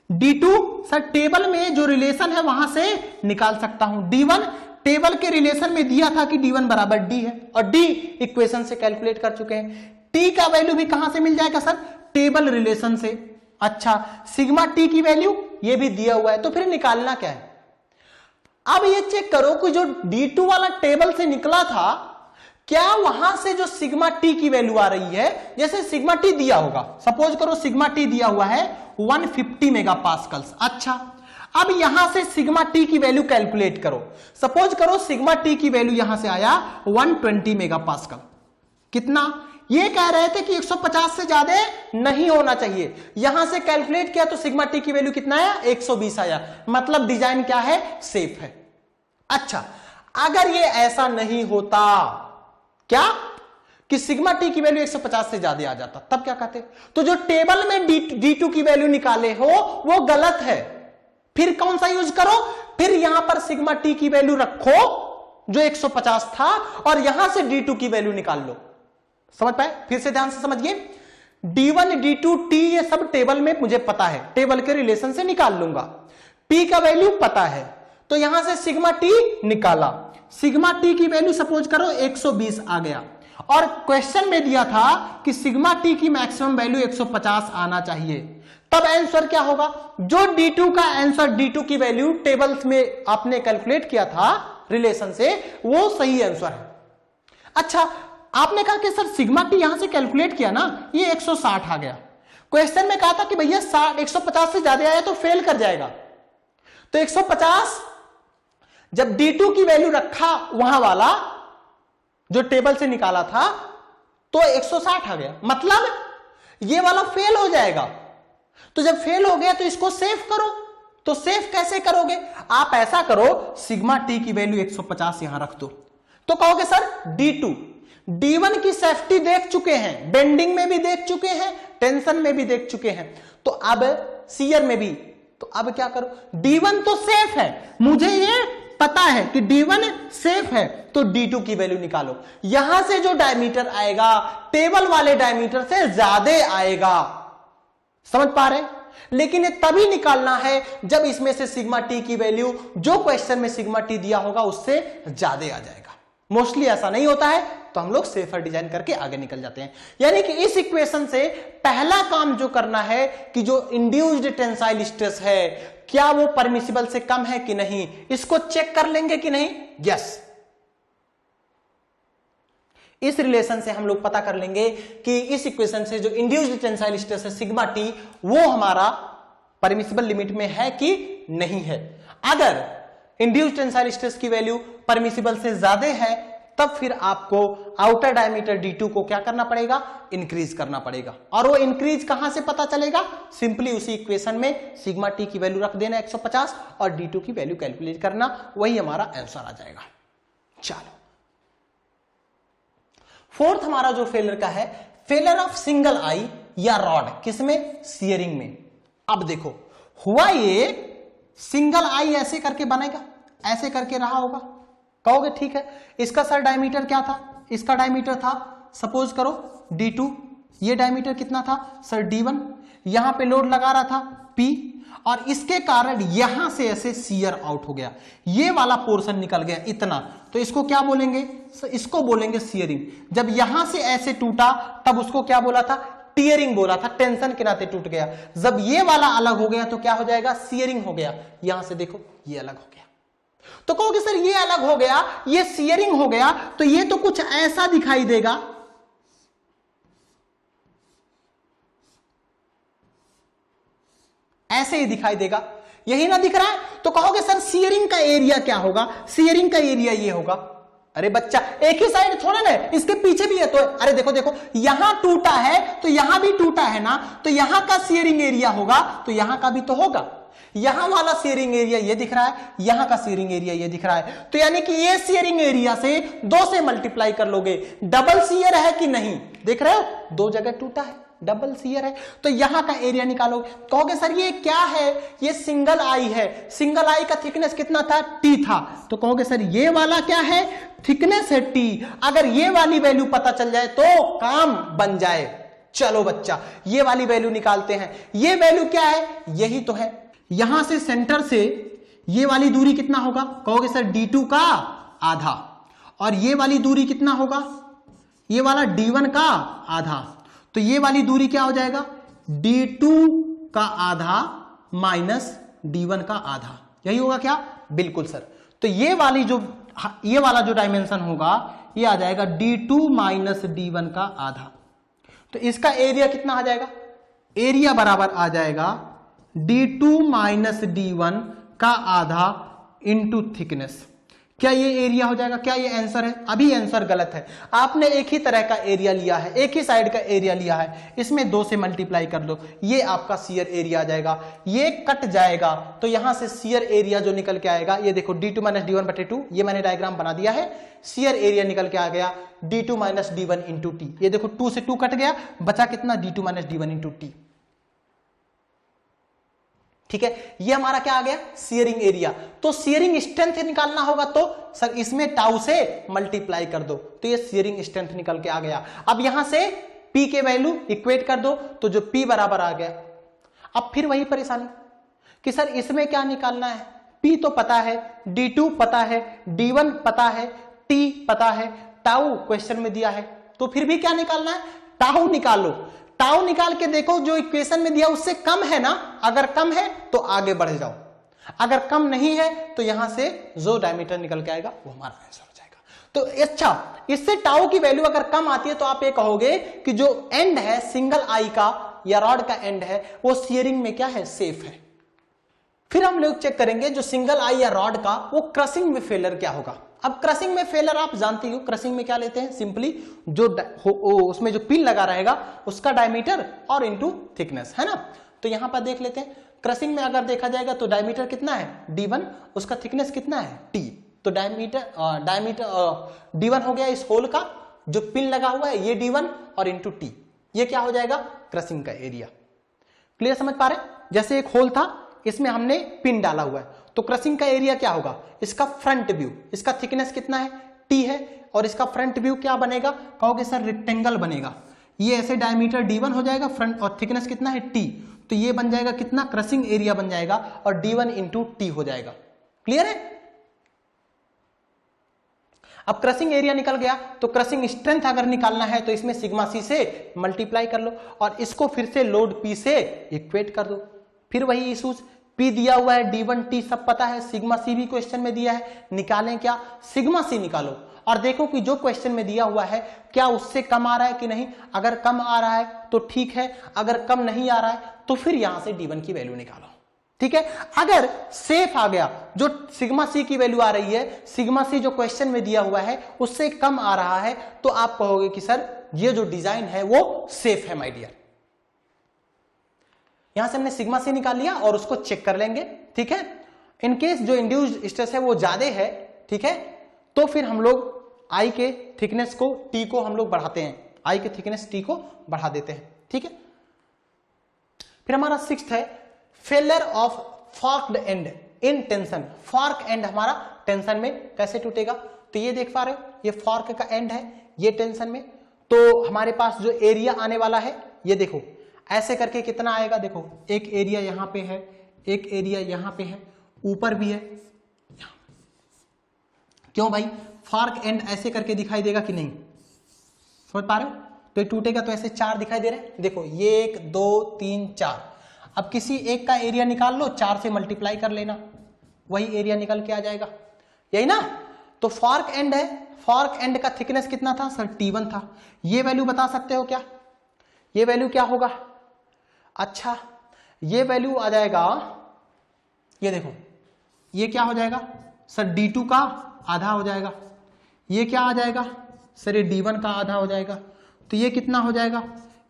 D2 सर टेबल में जो रिलेशन है वहां से निकाल सकता हूं, D1 टेबल के रिलेशन में दिया था कि D1 बराबर D है, और D इक्वेशन से कैलकुलेट कर चुके हैं। T का वैल्यू भी कहां से मिल जाएगा सर, टेबल रिलेशन से। अच्छा, सिग्मा T की वैल्यू ये भी दिया हुआ है, तो फिर निकालना क्या है। अब ये चेक करो कि जो D2 वाला टेबल से निकला था, क्या वहां से जो सिग्मा टी की वैल्यू आ रही है, जैसे सिग्मा टी दिया होगा, सपोज करो सिग्मा टी दिया हुआ है 150 मेगापास्कल्स। अच्छा, अब यहां से सिग्मा टी की वैल्यू कैलकुलेट करो, सपोज करो सिग्मा टी की वैल्यू यहां से आया 120 मेगापास्कल, कितना, ये कह रहे थे कि 150 से ज्यादा नहीं होना चाहिए, यहां से कैलकुलेट किया तो सिग्मा टी की वैल्यू कितना आया, 120 आया, मतलब डिजाइन क्या है, सेफ है। अच्छा, अगर ये ऐसा नहीं होता, क्या कि सिग्मा टी की वैल्यू 150 से ज्यादा आ जाता, तब क्या कहते, तो जो टेबल में D2 की वैल्यू निकाले हो वो गलत है, फिर कौन सा यूज करो, फिर यहां पर सिग्मा टी की वैल्यू रखो जो 150 था, और यहां से D2 की वैल्यू निकाल लो। समझ पाए, फिर से ध्यान से समझिए, D1 D2 T ये सब टेबल में मुझे पता है, टेबल के रिलेशन से निकाल लूंगा, P का वैल्यू पता है, तो यहां से सिग्मा टी निकाला, सिग्मा टी की वैल्यू सपोज करो 120 आ गया, और क्वेश्चन में दिया था कि सिग्मा टी की मैक्सिमम वैल्यू 150 आना चाहिए, तब आंसर क्या होगा, जो D2 का आंसर, D2 की वैल्यू टेबल्स में आपने कैलकुलेट किया था रिलेशन से, वो सही आंसर है। अच्छा, आपने कहा कि सर सिग्मा टी यहां से कैलकुलेट किया ना, ये 160 आ गया, क्वेश्चन में कहा था कि भैया 150 से ज्यादा आया तो फेल कर जाएगा, तो 150 जब D2 की वैल्यू रखा वहां वाला जो टेबल से निकाला था तो 160 आ गया, मतलब ये वाला फेल हो जाएगा, तो जब फेल हो गया तो इसको सेव करो, तो सेव कैसे करोगे, आप ऐसा करो सिग्मा टी की वैल्यू 150 यहां रख दो, तो कहोगे सर D2 D1 की सेफ्टी देख चुके हैं, बेंडिंग में भी देख चुके हैं, टेंशन में भी देख चुके हैं, तो अब शियर में भी, तो अब क्या करो, D1 तो सेफ है, मुझे ये पता है कि D1 सेफ है, तो D2 की वैल्यू निकालो। यहां से जो डायमीटर आएगा टेबल वाले डायमीटर से ज्यादा आएगा, समझ पा रहे? लेकिन ये तभी निकालना है जब इसमें से सिग्मा टी की वैल्यू जो क्वेश्चन में सिग्मा टी दिया होगा उससे ज्यादा आ जाएगा। मोस्टली ऐसा नहीं होता है, तो हम लोग सेफर डिजाइन करके आगे निकल जाते हैं। यानी कि इस इक्वेशन से पहला काम जो करना है कि जो इंड्यूस्ड टेंसाइल स्ट्रेस है क्या वो परमिसिबल से कम है कि नहीं, इसको चेक कर लेंगे कि नहीं। यस, इस रिलेशन से हम लोग पता कर लेंगे कि इस इक्वेशन से जो इंड्यूस्ड टेंसाइल स्ट्रेस है सिग्मा टी वो हमारा परमिसिबल लिमिट में है कि नहीं है। अगर इंड्यूस्ड टेंसाइल स्ट्रेस की वैल्यू परमिसिबल से ज्यादा है तब फिर आपको आउटर डायमीटर D2 को क्या करना पड़ेगा, इंक्रीज करना पड़ेगा। और वो इंक्रीज कहां से पता चलेगा, सिंपली उसी इक्वेशन में सिग्मा टी की वैल्यू रख देना 150 और D2 की वैल्यू कैलकुलेट करना, वही हमारा आंसर आ जाएगा। चलो, फोर्थ हमारा जो फेलर का है, फेलर ऑफ सिंगल आई या रॉड, किसमें, शियरिंग में। अब देखो हुआ ये सिंगल आई ऐसे करके बनेगा, ऐसे करके रहा होगा, कहोगे ठीक है, इसका सर डायमीटर क्या था, इसका डायमीटर था सपोज करो D2, ये डायमीटर कितना था सर D1, यहां पे लोड लगा रहा था P और इसके कारण यहां से ऐसे शियर आउट हो गया, ये वाला पोर्शन निकल गया इतना, तो इसको क्या बोलेंगे, इसको बोलेंगे शियरिंग। जब यहां से ऐसे टूटा तब उसको क्या बोला था, टियरिंग बोला था, टेंशन के नाते टूट गया। जब ये वाला अलग हो गया तो क्या हो जाएगा, शियरिंग हो गया। यहां से देखो ये अलग हो गया, तो कहोगे सर ये अलग हो गया, ये शियरिंग हो गया, तो ये तो कुछ ऐसा दिखाई देगा, ऐसे ही दिखाई देगा, यही ना दिख रहा है। तो कहोगे सर शियरिंग का एरिया क्या होगा, शियरिंग का एरिया ये होगा। अरे बच्चा एक ही साइड थोड़ा ना, इसके पीछे भी है, तो अरे देखो देखो यहां टूटा है तो यहां भी टूटा है ना, तो यहां का शियरिंग एरिया होगा तो यहां का भी तो होगा। यहां वाला शेयरिंग एरिया ये दिख रहा है, यहां का शेयरिंग एरिया ये दिख रहा है, तो यानी कि ये शेयरिंग एरिया से 2 से मल्टीप्लाई कर लोगे। डबल शेयर है कि नहीं, देख रहे हो 2 जगह टूटा है, डबल शेयर है, तो यहां का एरिया निकालोगे। कहोगे सर ये क्या है, ये सिंगल आई है, सिंगल आई का थिकनेस कितना था, T था, तो कहोगे सर ये वाला क्या है, थिकनेस है T। अगर ये वाली वैल्यू पता चल जाए तो काम बन जाए। चलो बच्चा ये वाली वैल्यू निकालते हैं, ये वैल्यू क्या है, यही तो है। यहां से सेंटर से ये वाली दूरी कितना होगा, कहोगे सर D2 का आधा, और ये वाली दूरी कितना होगा, ये वाला D1 का आधा, तो ये वाली दूरी क्या हो जाएगा, D2 का आधा माइनस D1 का आधा, यही होगा क्या, बिल्कुल सर। तो ये वाला जो डायमेंशन होगा ये आ जाएगा D2 माइनस D1 का आधा, तो इसका एरिया कितना आ जाएगा, एरिया बराबर आ जाएगा D2 माइनस D1 का आधा इंटू थिकनेस। क्या ये एरिया हो जाएगा, क्या ये आंसर है, अभी आंसर गलत है। आपने एक ही तरह का एरिया लिया है, एक ही साइड का एरिया लिया है, इसमें 2 से मल्टीप्लाई कर लो, ये आपका शियर एरिया आ जाएगा, ये कट जाएगा तो यहां से शियर एरिया जो निकल के आएगा, ये देखो D2 माइनस D1/2, ये मैंने डायग्राम बना दिया है, शियर एरिया निकल के आ गया D2 minus D1 into T. ये देखो 2 से 2 कट गया, बचा कितना D2 minus D1 into T. ठीक है, ये हमारा क्या आ गया, शियरिंग एरिया। तो शियरिंग स्ट्रेंथ निकालना होगा तो सर इसमें टाउ से मल्टीप्लाई कर दो, तो ये शियरिंग स्ट्रेंथ निकल के आ गया। अब यहां से P के वैल्यू इक्वेट कर दो, तो जो P बराबर आ गया। अब फिर वही परेशानी कि सर इसमें क्या निकालना है, P तो पता है, D2 पता है, D1 पता है, T पता है, टाउ क्वेश्चन में दिया है, तो फिर भी क्या निकालना है, टाउ निकालो। टाउ निकाल के देखो जो इक्वेशन में दिया उससे कम है ना, अगर कम है तो आगे बढ़ जाओ, अगर कम नहीं है तो यहां से जो डायमीटर निकल के आएगा वो हमारा आंसर हो जाएगा। तो अच्छा, इससे टाउ की वैल्यू अगर कम आती है तो आप ये कहोगे कि जो एंड है सिंगल आई का या रॉड का एंड है वो शियरिंग में क्या है, सेफ है। फिर हम लोग चेक करेंगे जो सिंगल आई या रॉड का वो क्रशिंग में फेलर क्या होगा। अब क्रशिंग में फेलर आप जानती हो, क्रशिंग में क्या लेते हैं, सिंपली जो उसमें जो पिन लगा रहेगा उसका डायमीटर और इनटू थिकनेस, है ना। तो यहां पर देख लेते हैं, क्रशिंग में अगर देखा जाएगा तो डायमीटर कितना है D1, उसका थिकनेस कितना है T, तो डायमीटर D1 हो गया इस होल का, जो पिन लगा हुआ है ये D1 और इंटू टी, ये क्या हो जाएगा क्रसिंग का एरिया। क्लियर समझ पा रहे हैं? जैसे एक होल था, इसमें हमने पिन डाला हुआ है, तो क्रसिंग का एरिया क्या होगा, इसका फ्रंट व्यू, इसका थिकनेस कितना है टी है, और इसका फ्रंट व्यू क्या बनेगा, कहोगे सर रेक्टेंगल बनेगा, ये ऐसे डायमीटर D1 हो जाएगा, फ्रंट और थिकनेस कितना है टी, तो ये बन जाएगा कितना, क्रसिंग एरिया बन जाएगा और D1 इंटू टी हो जाएगा। क्लियर है? अब क्रसिंग एरिया निकल गया, तो क्रसिंग स्ट्रेंथ अगर निकालना है तो इसमें सिग्मा सी से मल्टीप्लाई कर लो और इसको फिर से लोड पी से इक्वेट कर दो। फिर वही इशूज, पी दिया हुआ है, D1 टी सब पता है, सिग्मा सी भी क्वेश्चन में दिया है, निकालें क्या, सिग्मा सी निकालो और देखो कि जो क्वेश्चन में दिया हुआ है क्या उससे कम आ रहा है कि नहीं। अगर कम आ रहा है तो ठीक है, अगर कम नहीं आ रहा है तो फिर यहां से D1 की वैल्यू निकालो। ठीक है, अगर सेफ आ गया, जो सिग्मा सी की वैल्यू आ रही है, सिग्मा सी जो क्वेश्चन में दिया हुआ है उससे कम आ रहा है, तो आप कहोगे कि सर ये जो डिजाइन है वो सेफ है माय डियर। यहां से हमने सिग्मा सी निकाल लिया और उसको चेक कर लेंगे। ठीक है, इनकेस जो इंड्यूस्ड स्ट्रेस है वो ज्यादा है, ठीक है, तो फिर हम लोग आई के थिकनेस को, टी को हम लोग बढ़ाते हैं, आई के थिकनेस टी को बढ़ा देते हैं। ठीक है, फिर हमारा सिक्स्थ है failure of forked and in tension. Fork and हमारा टेंशन में कैसे टूटेगा, तो ये देख पा रहे हो, ये फॉर्क का एंड है, ये टेंशन में, तो हमारे पास जो एरिया आने वाला है ये देखो ऐसे करके कितना आएगा, देखो एक एरिया यहां पे है, एक एरिया यहां पे है, ऊपर भी है। क्यों भाई, फॉर्क एंड ऐसे करके दिखाई देगा कि नहीं, समझ पा रहे हो, तो ये टूटेगा तो ऐसे चार दिखाई दे रहे हैं, देखो ये 1 2 3 4। अब किसी एक का एरिया निकाल लो, 4 से मल्टीप्लाई कर लेना, वही एरिया निकल के आ जाएगा, यही ना। तो फॉर्क एंड है, फॉर्क एंड का थिकनेस कितना था सर, T1 था। ये वैल्यू बता सकते हो क्या, ये वैल्यू क्या होगा, अच्छा ये वैल्यू आ जाएगा, ये देखो ये क्या हो जाएगा सर, D2 का आधा हो जाएगा, ये क्या आ जाएगा सर, ये D1 का आधा हो जाएगा, तो ये कितना हो जाएगा,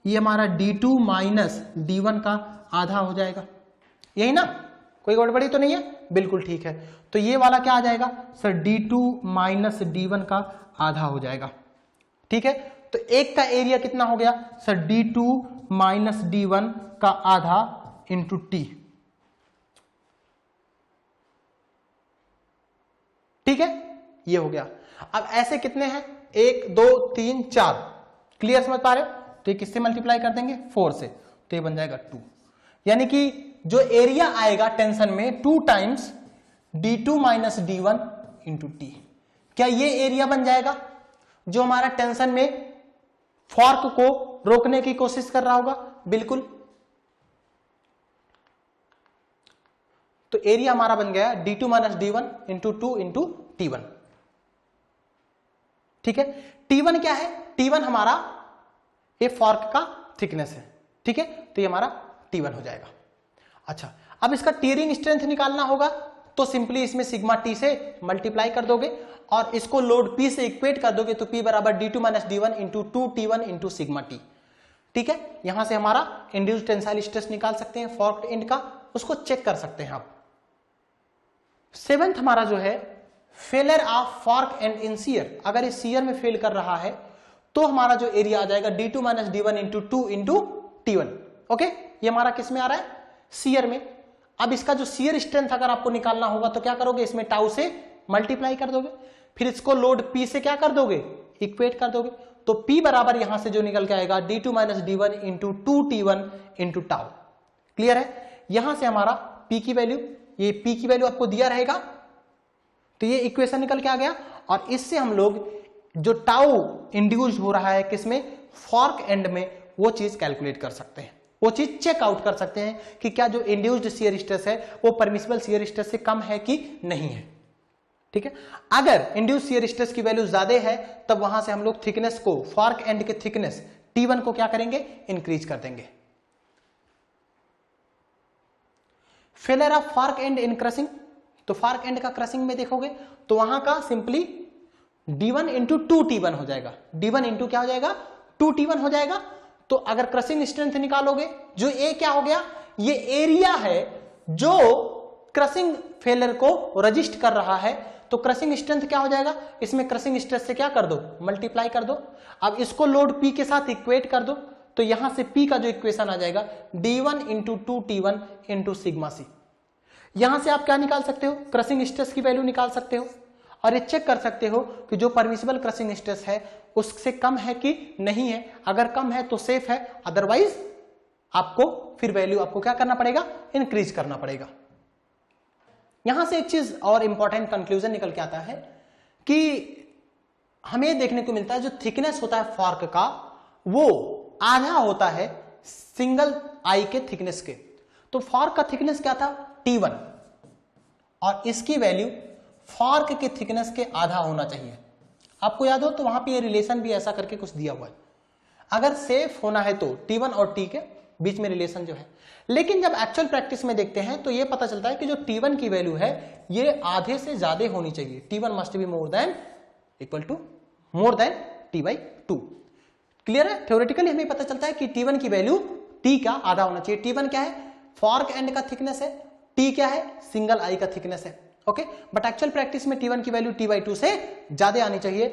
ये हमारा D2 माइनस D1 का आधा हो जाएगा, यही ना, कोई गड़बड़ी तो नहीं है, बिल्कुल ठीक है। तो ये वाला क्या आ जाएगा सर, D2 माइनस D1 का आधा हो जाएगा। ठीक है, तो एक का एरिया कितना हो गया सर, D2 माइनस D1 का आधा इंटू टी। ठीक है, ये हो गया। अब ऐसे कितने हैं, 1 2 3 4, क्लियर समझ पा रहे हो, तो ये किससे मल्टीप्लाई कर देंगे, 4 से, तो ये बन जाएगा 2, यानी कि जो एरिया आएगा टेंशन में 2 times D2 minus D1 into T. क्या ये एरिया बन जाएगा जो हमारा टेंशन में फॉर्क को रोकने की कोशिश कर रहा होगा, बिल्कुल। तो एरिया हमारा बन गया D2 minus D1 into 2 into T1। ठीक है, T1 क्या है, T1 हमारा ये फॉर्क का थिकनेस है। ठीक है, तो ये हमारा T1 हो जाएगा। अच्छा, अब इसका टीयरिंग स्ट्रेंथ निकालना होगा, तो सिंपली इसमें सिग्मा टी से मल्टीप्लाई कर दोगे और इसको लोड पी से इक्वेट कर दोगे, तो पी बराबर D2 minus D1 into 2T1 into sigma T. ठीक है, यहां से हमारा इंड्यूस्ड टेंसाइल स्ट्रेस निकाल सकते हैं फॉर्क्ड एंड का, उसको चेक कर सकते हैं आप। 7th हमारा जो है failure of fork and in shear. अगर इस शियर में फेल कर रहा है तो हमारा जो एरिया आ जाएगा D2 minus D1 into 2 into T1। Okay, ये हमारा किस में आ रहा है, शियर में। अब इसका जो शियर स्ट्रेंथ अगर आपको निकालना होगा तो क्या करोगे, इसमें टाउ से मल्टीप्लाई कर दोगे, फिर इसको लोड पी से क्या कर दोगे, इक्वेट कर दोगे, तो पी बराबर यहां से जो निकल के आएगा D2 minus D1 into 2T1 into tau. Clear है, यहां से हमारा पी की वैल्यू, ये पी की वैल्यू आपको दिया रहेगा, तो ये इक्वेशन निकल के आ गया। और इससे हम लोग जो टाउ इंड्यूस हो रहा है किसमें, फॉर्क एंड में, वो चीज कैलकुलेट कर सकते हैं, वो चीज चेक आउट कर सकते हैं कि क्या जो इंड्यूस्ड शियर स्ट्रेस है वो परमिसिबल शियर स्ट्रेस से कम है कि नहीं है। ठीक है, अगर इंड्यूस्ड शियर स्ट्रेस की वैल्यू ज्यादा है तब वहां से हम लोग थिकनेस को, फॉर्क एंड के थिकनेस T1 को क्या करेंगे, इंक्रीज कर देंगे। Failure of fork and in crossing, तो फॉर्क एंड का क्रसिंग में देखोगे तो वहां का सिंपली D1 इंटू 2T1 हो जाएगा, D1 इंटू क्या हो जाएगा, 2T1 हो जाएगा। तो अगर क्रसिंग स्ट्रेंथ निकालोगे, जो ए क्या हो गया, ये एरिया है जो क्रसिंग फेलियर को रजिस्ट कर रहा है, तो क्रशिंग स्ट्रेंथ क्या हो जाएगा, इसमें क्रशिंग स्ट्रेस से क्या कर दो, मल्टीप्लाई कर दो। अब इसको लोड P के साथ इक्वेट कर दो, तो यहां से P का जो इक्वेशन आ जाएगा D1 into 2T1 into sigma C। यहां से आप क्या निकाल सकते हो, क्रशिंग स्ट्रेस की वैल्यू निकाल सकते हो और ये चेक कर सकते हो कि जो परमिसिबल क्रशिंग स्ट्रेस है उससे कम है कि नहीं है। अगर कम है तो सेफ है, अदरवाइज आपको फिर वैल्यू आपको क्या करना पड़ेगा, इंक्रीज करना पड़ेगा। यहां से एक चीज और इंपॉर्टेंट कंक्लूजन निकल के आता है कि हमें देखने को मिलता है जो थिकनेस होता है फॉर्क का वो आधा होता है सिंगल आई के थिकनेस के। तो फॉर्क का थिकनेस क्या था, T1, और इसकी वैल्यू फॉर्क के थिकनेस के आधा होना चाहिए। आपको याद हो तो वहां पे ये रिलेशन भी ऐसा करके कुछ दिया हुआ है। अगर सेफ होना है तो T1 और T के बीच में रिलेशन जो है, लेकिन जब एक्चुअल प्रैक्टिस में देखते हैं तो ये पता चलता है कि जो T1 की वैल्यू है ये आधे से ज्यादा होनी चाहिए। T1 must be more than equal to more than T/2। Clear है, थ्योरेटिकली हमें पता चलता है कि T1 की वैल्यू T का आधा होना चाहिए। T1 क्या है, फॉर्क एंड का थिकनेस है, T क्या है, सिंगल आई का थिकनेस है। ओके, बट एक्चुअल प्रैक्टिस में T1 की वैल्यू T/2 से ज्यादा आनी चाहिए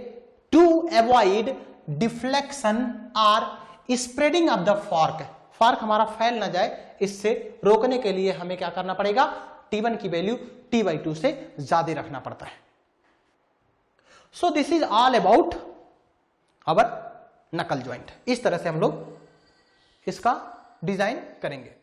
to avoid deflection or spreading of the fork. Fork हमारा फैल ना जाए, इससे रोकने के लिए हमें क्या करना पड़ेगा, T1 की वैल्यू T/2 से ज्यादा रखना पड़ता है। So this is all about our knuckle joint. इस तरह से हम लोग इसका डिजाइन करेंगे।